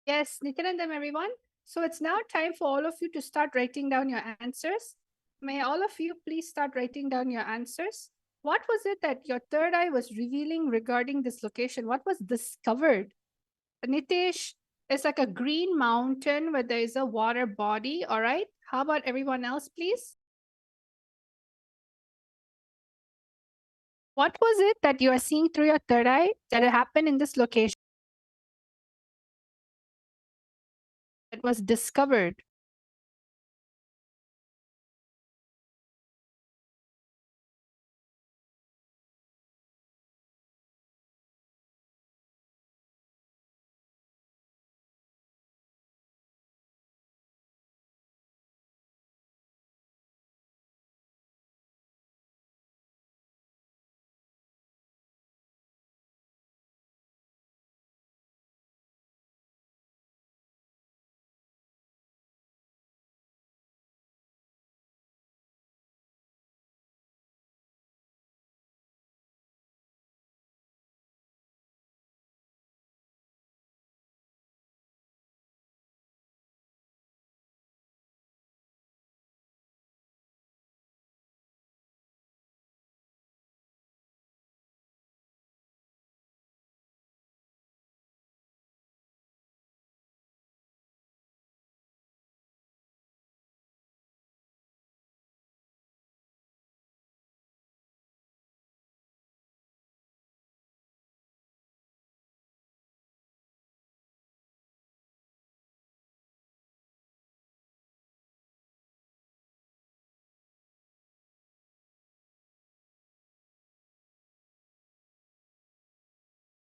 Yes, Nityanandam, everyone. So it's now time for all of you to start writing down your answers. May all of you please start writing down your answers. What was it that your third eye was revealing regarding this location? What was discovered? Nitesh, it's like a green mountain where there is a water body. All right. How about everyone else, please? What was it that you are seeing through your third eye that happened in this location that was discovered?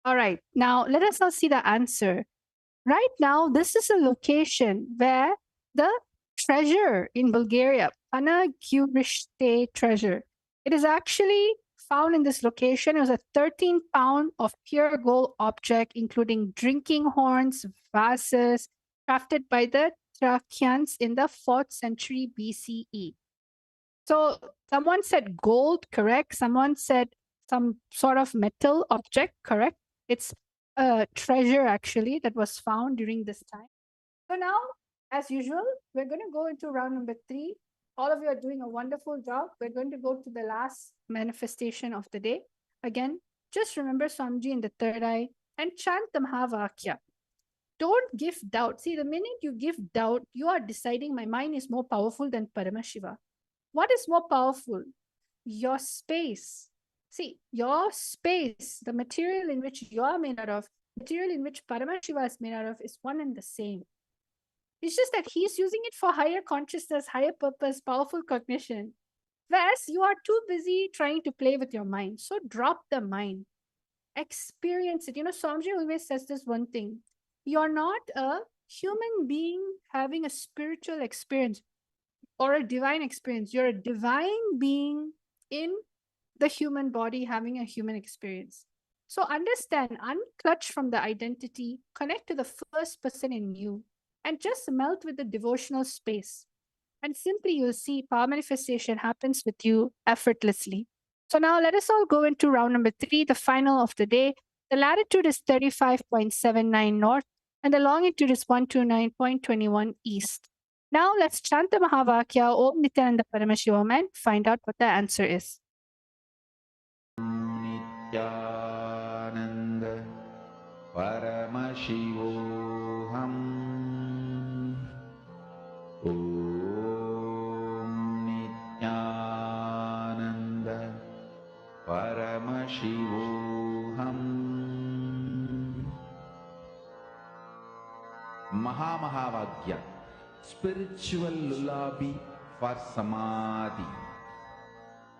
All right. Now let us now see the answer. Right now, this is a location where the treasure in Bulgaria, Panagurishte treasure, it is actually found in this location. It was a 13-pound of pure gold object, including drinking horns, vases, crafted by the Thracians in the 4th century BCE. So someone said gold, correct? Someone said some sort of metal object, correct? It's a treasure actually that was found during this time. So now, as usual, we're going to go into round number 3. All of you are doing a wonderful job. We're going to go to the last manifestation of the day. Again, just remember Swamiji in the third eye and chant the Mahavakya. Don't give doubt. See, the minute you give doubt, you are deciding my mind is more powerful than Paramashiva. What is more powerful? Your space. See, your space, the material in which you are made out of, material in which Paramashiva is made out of, is one and the same. It's just that he's using it for higher consciousness, higher purpose, powerful cognition. Whereas you are too busy trying to play with your mind. So drop the mind. Experience it. You know, Swamiji always says this one thing. You're not a human being having a spiritual experience or a divine experience. You're a divine being in the human body having a human experience. So understand, unclutch from the identity, connect to the first person in you, and just melt with the devotional space. And simply you'll see power manifestation happens with you effortlessly. So now let us all go into round number 3, the final of the day. The latitude is 35.79 north and the longitude is 129.21 east. Now let's chant the Mahavakya Om Nithyananda Paramashivam and find out what the answer is. Nithyananda Paramashivoham. Om Nithyananda Paramashivoham. Mahavakya, spiritual lullaby for Samadhi.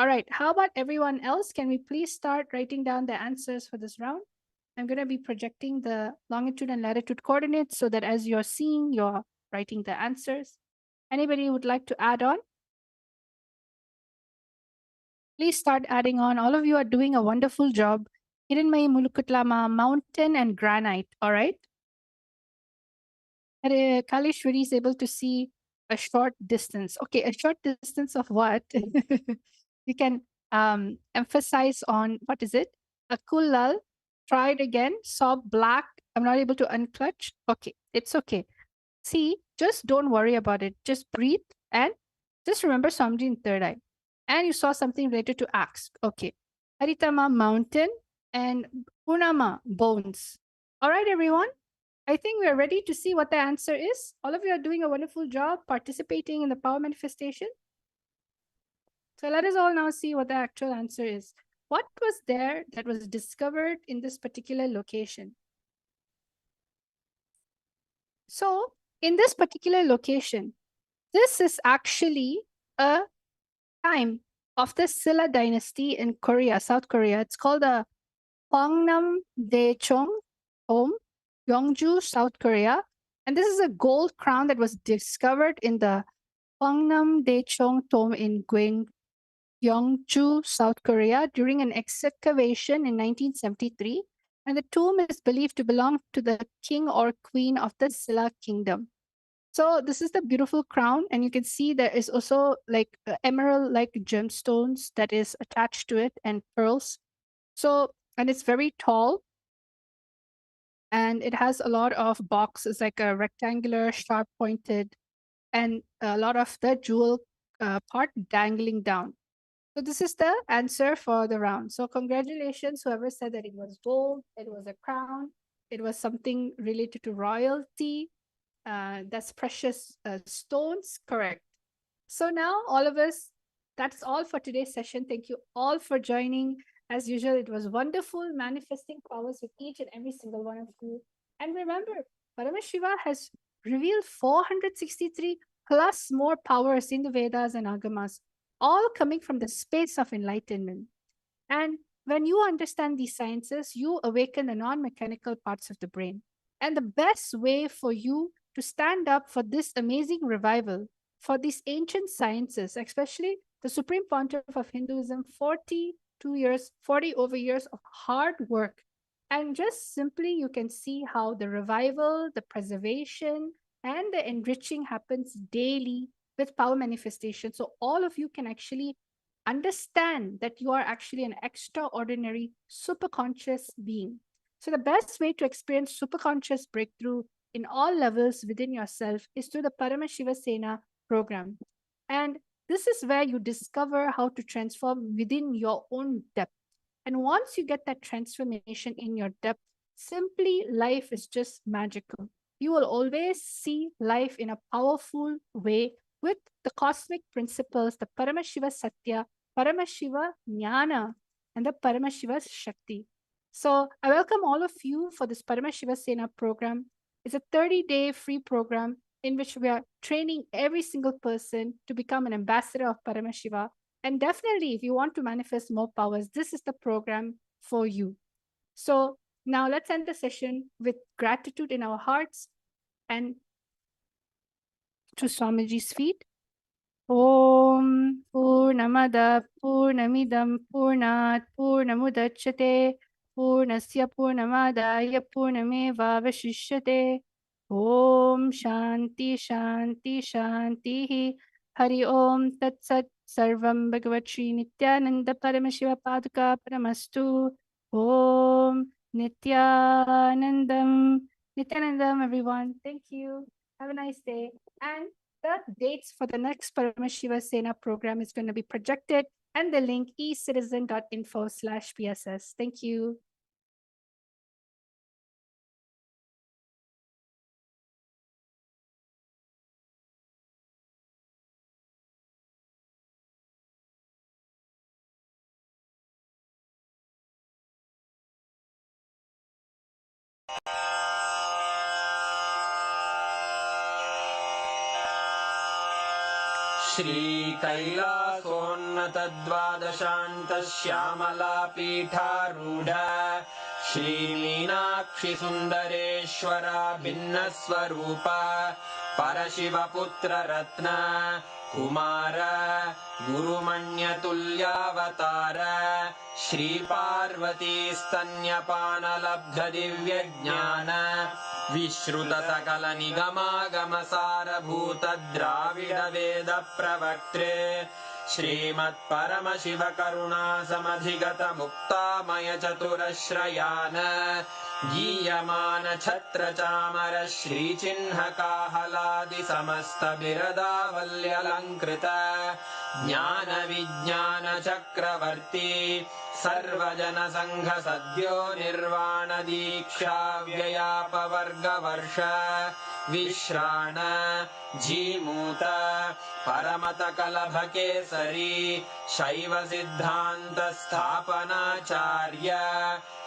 All right. How about everyone else? Can we please start writing down the answers for this round? I'm going to be projecting the longitude and latitude coordinates so that as you're seeing, you're writing the answers. Anybody would like to add on? Please start adding on. All of you are doing a wonderful job. Hiranmai Mulukutlama, mountain and granite. All right. Kalishwari is able to see a short distance. Okay, a short distance of what? You can emphasize on what is it? A kullal. Try it again. Saw black. I'm not able to unclutch. Okay, it's okay. See, just don't worry about it. Just breathe and just remember Swamiji in third eye. And you saw something related to axe. Okay. Haritama, mountain, and Purnama, bones. All right, everyone. I think we are ready to see what the answer is. All of you are doing a wonderful job participating in the power manifestation. So let us all now see what the actual answer is. What was there that was discovered in this particular location? So in this particular location, this is actually a time of the Silla dynasty in Korea, South Korea. It's called the Hwangnam Daecheong Tomb, Gyeongju, South Korea. And this is a gold crown that was discovered in the Hwangnam Daecheong Tomb in Gyeongju, South Korea during an excavation in 1973. And the tomb is believed to belong to the king or queen of the Silla kingdom. So this is the beautiful crown, and you can see there is also like emerald-like gemstones that is attached to it and pearls. So, and it's very tall, and it has a lot of boxes, like a rectangular, sharp-pointed, and a lot of the jewel part dangling down. So this is the answer for the round. So congratulations, whoever said that it was gold, it was a crown, it was something related to royalty. That's precious stones, correct. So now all of us, that's all for today's session. Thank you all for joining. As usual, it was wonderful manifesting powers with each and every single one of you. And remember, Paramashiva has revealed 463 plus more powers in the Vedas and Agamas, all coming from the space of enlightenment. And when you understand these sciences, you awaken the non-mechanical parts of the brain. And the best way for you to stand up for this amazing revival, for these ancient sciences, especially the Supreme Pontiff of Hinduism, 42 years, 40 over years of hard work. And just simply you can see how the revival, the preservation, and the enriching happens daily with power manifestation. So all of you can actually understand that you are actually an extraordinary superconscious being. So the best way to experience superconscious breakthrough in all levels within yourself is through the Paramashiva Sena program. And this is where you discover how to transform within your own depth. And once you get that transformation in your depth, simply life is just magical. You will always see life in a powerful way with the cosmic principles, the Paramashiva Satya, Paramashiva Jnana, and the Paramashiva Shakti. So I welcome all of you for this Paramashiva Sena program. It's a 30-day free program in which we are training every single person to become an ambassador of Paramashiva. And definitely, if you want to manifest more powers, this is the program for you. So now let's end the session with gratitude in our hearts and to Swamiji's feet. Om Purnamada Purnamidam Purnat Purnamudachyate Purnasya Purnamadaya Purnameva Vashishyate. Om Shanti Shanti Shanti Hari Om Tat Sat Sarvam Bhagavat Shri Nithyananda Paramashiva Paduka Paramastu. Om Nithyanandam. Nithyanandam, everyone. Thank you. Have a nice day. And the dates for the next Paramashiva Sena program is going to be projected, and the link ecitizen.info/PSS. Thank you. श्रीकैलासोन्नतद्वादशान्तश्यामलापीठारूढ श्रीमीनाक्षि सुन्दरेश्वरा भिन्नस्वरूप परशिवपुत्ररत्न Kumar गुरुमण्यतुल्यावतार श्रीपार्वतीस्तन्यपानलब्धदिव्यज्ञान विश्रुतसकलनिगमागमसारभूत द्राविडवेद प्रवक्त्रे श्रीमत्परमशिवकरुणासमधिगत मुक्तामय चतुरश्रयान गीयमान छत्रचामर श्रीचिह्नकाहलादि समस्त बिरदावल्यलङ्कृत ज्ञान विज्ञान चक्रवर्ती सर्वजन संघ सद्यो निर्वाण दीक्षा व्ययापवर्गवर्ष विश्राण जीमूत परमत कलभ केसरी शैव सिद्धांत स्थापनाचार्य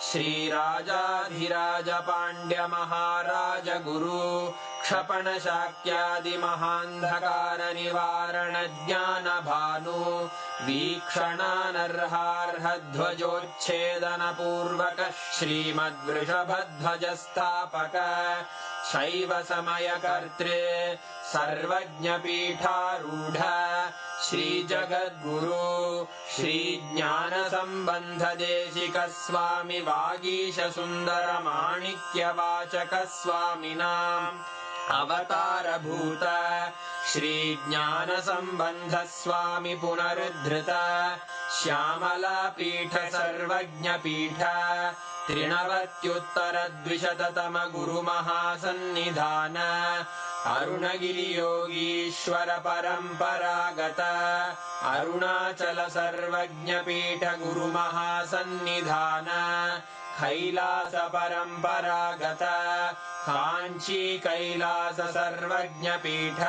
श्रीराजाधिराज पांड्य महाराज गुरु क्षपण शाक्यादि महांधकार निवारण ज्ञान भानु वीक्षणानर्हार्ह ध्वजोच्छेदन पूर्वक श्रीमद्वृषभध्वज स्थापक शैव समय कर्त्रे सर्वज्ञ पीठारूढ़ श्री जगद्गुरु श्री ज्ञान संबंध देशिक स्वामी वागीश सुंदर माणिक्य वाचक स्वामिनाम् अवतार भूत श्री ज्ञान संबंध स्वामी पुनरुद्धृत श्यामला पीठ सर्वज्ञ पीठ त्रिनवत्युत्तर द्विशततम गुरु महासन्निधान अरुणगिरि योगीश्वर परंपरागत अरुणाचल सर्वज्ञ पीठ गुरु महासन्निधान कैलास परंपरागत कांची कैलास सर्वज्ञ पीठ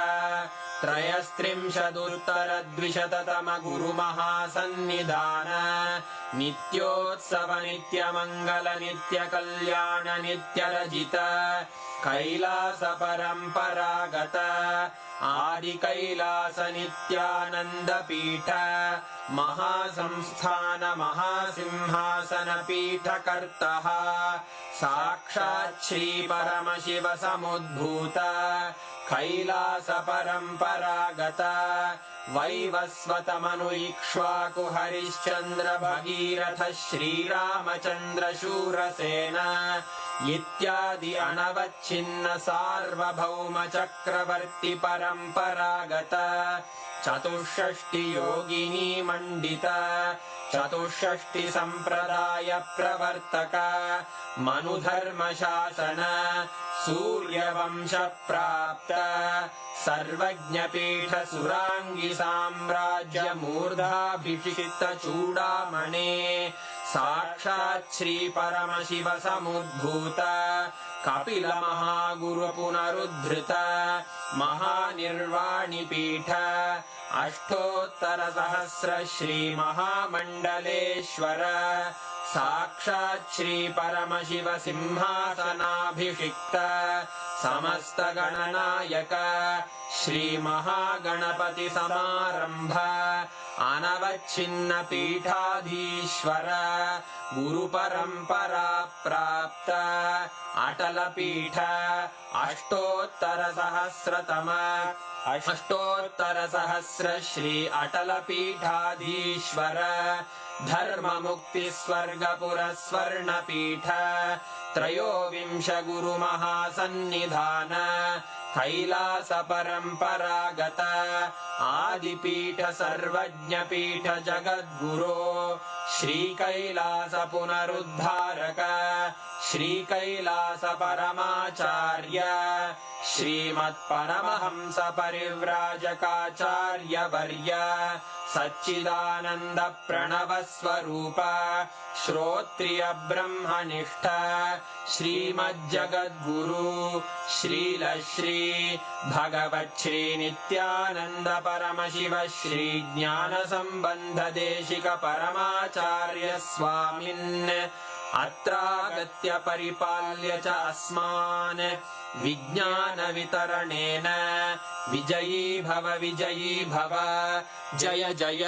त्रयस्त्रिंशदुत्तर द्विशततम गुरु महासन्निधान नित्योत्सव नित्य मंगल नित्य कल्याण नित्य रजित कैलास परंपरागत आदि कैलास नित्यानंद पीठ महासंस्थान महासिंहासन पीठ कर्तः साक्षात् श्री परमशिव समुद्भूत कैलास परंपरागत वैवस्वत मनु इक्ष्वाकु हरिश्चंद्र भगीरथ श्रीरामचंद्र शूरसेन इत्यादि अनवच्छिन्न सार्वभौम चक्रवर्ती परंपरागत चतुष्षष्टि योगिनी मंडित चतुष्षष्टि संप्रदाय प्रवर्तक मनुधर्म शासन सूर्यवंश प्राप्त सर्वज्ञ पीठ सुरांगी साम्राज्य मूर्धाभिषिक्त चूड़ामणे साक्षात् श्री परमशिव समुद्भूत कपिल महागुरु पुनरुद्धृत महानिर्वाणि पीठ अष्टोत्तर सहस्र श्री महामंडलेश्वर साक्षात् श्री परमशिव सिंहासनाभिषिक्त समस्त गणनायक श्री महागणपति समारंभ अनवच्छिन्न पीठाधीश्वर गुरु परंपरा प्राप्त अटल पीठ अष्टोत्तर सहस्र श्री अटल पीठाधीश्वर धर्म मुक्ति स्वर्गपुर स्वर्ण पीठ त्रयोविंश गुरु महासन्निधान कैलास परंपरागत आदिपीठ सर्वज्ञ पीठ जगद्गुरो श्री कैलास पुनरुद्धारक श्री कैलास परमाचार्य श्रीमत्परमहंस परिव्राजकाचार्य वर्य सच्चिदानंद प्रणव स्वरूप श्रोत्रिय ब्रह्मनिष्ठ श्रीमज्जगद्गुरु श्रील श्री भगवत् श्री नित्यानंद परमशिव श्री ज्ञान संबंध देशिक परमाचार्य स्वामिन् अत्रागत्य परिपाल्य च अस्मान् विज्ञानवितरणेन विजयी भव जय जय।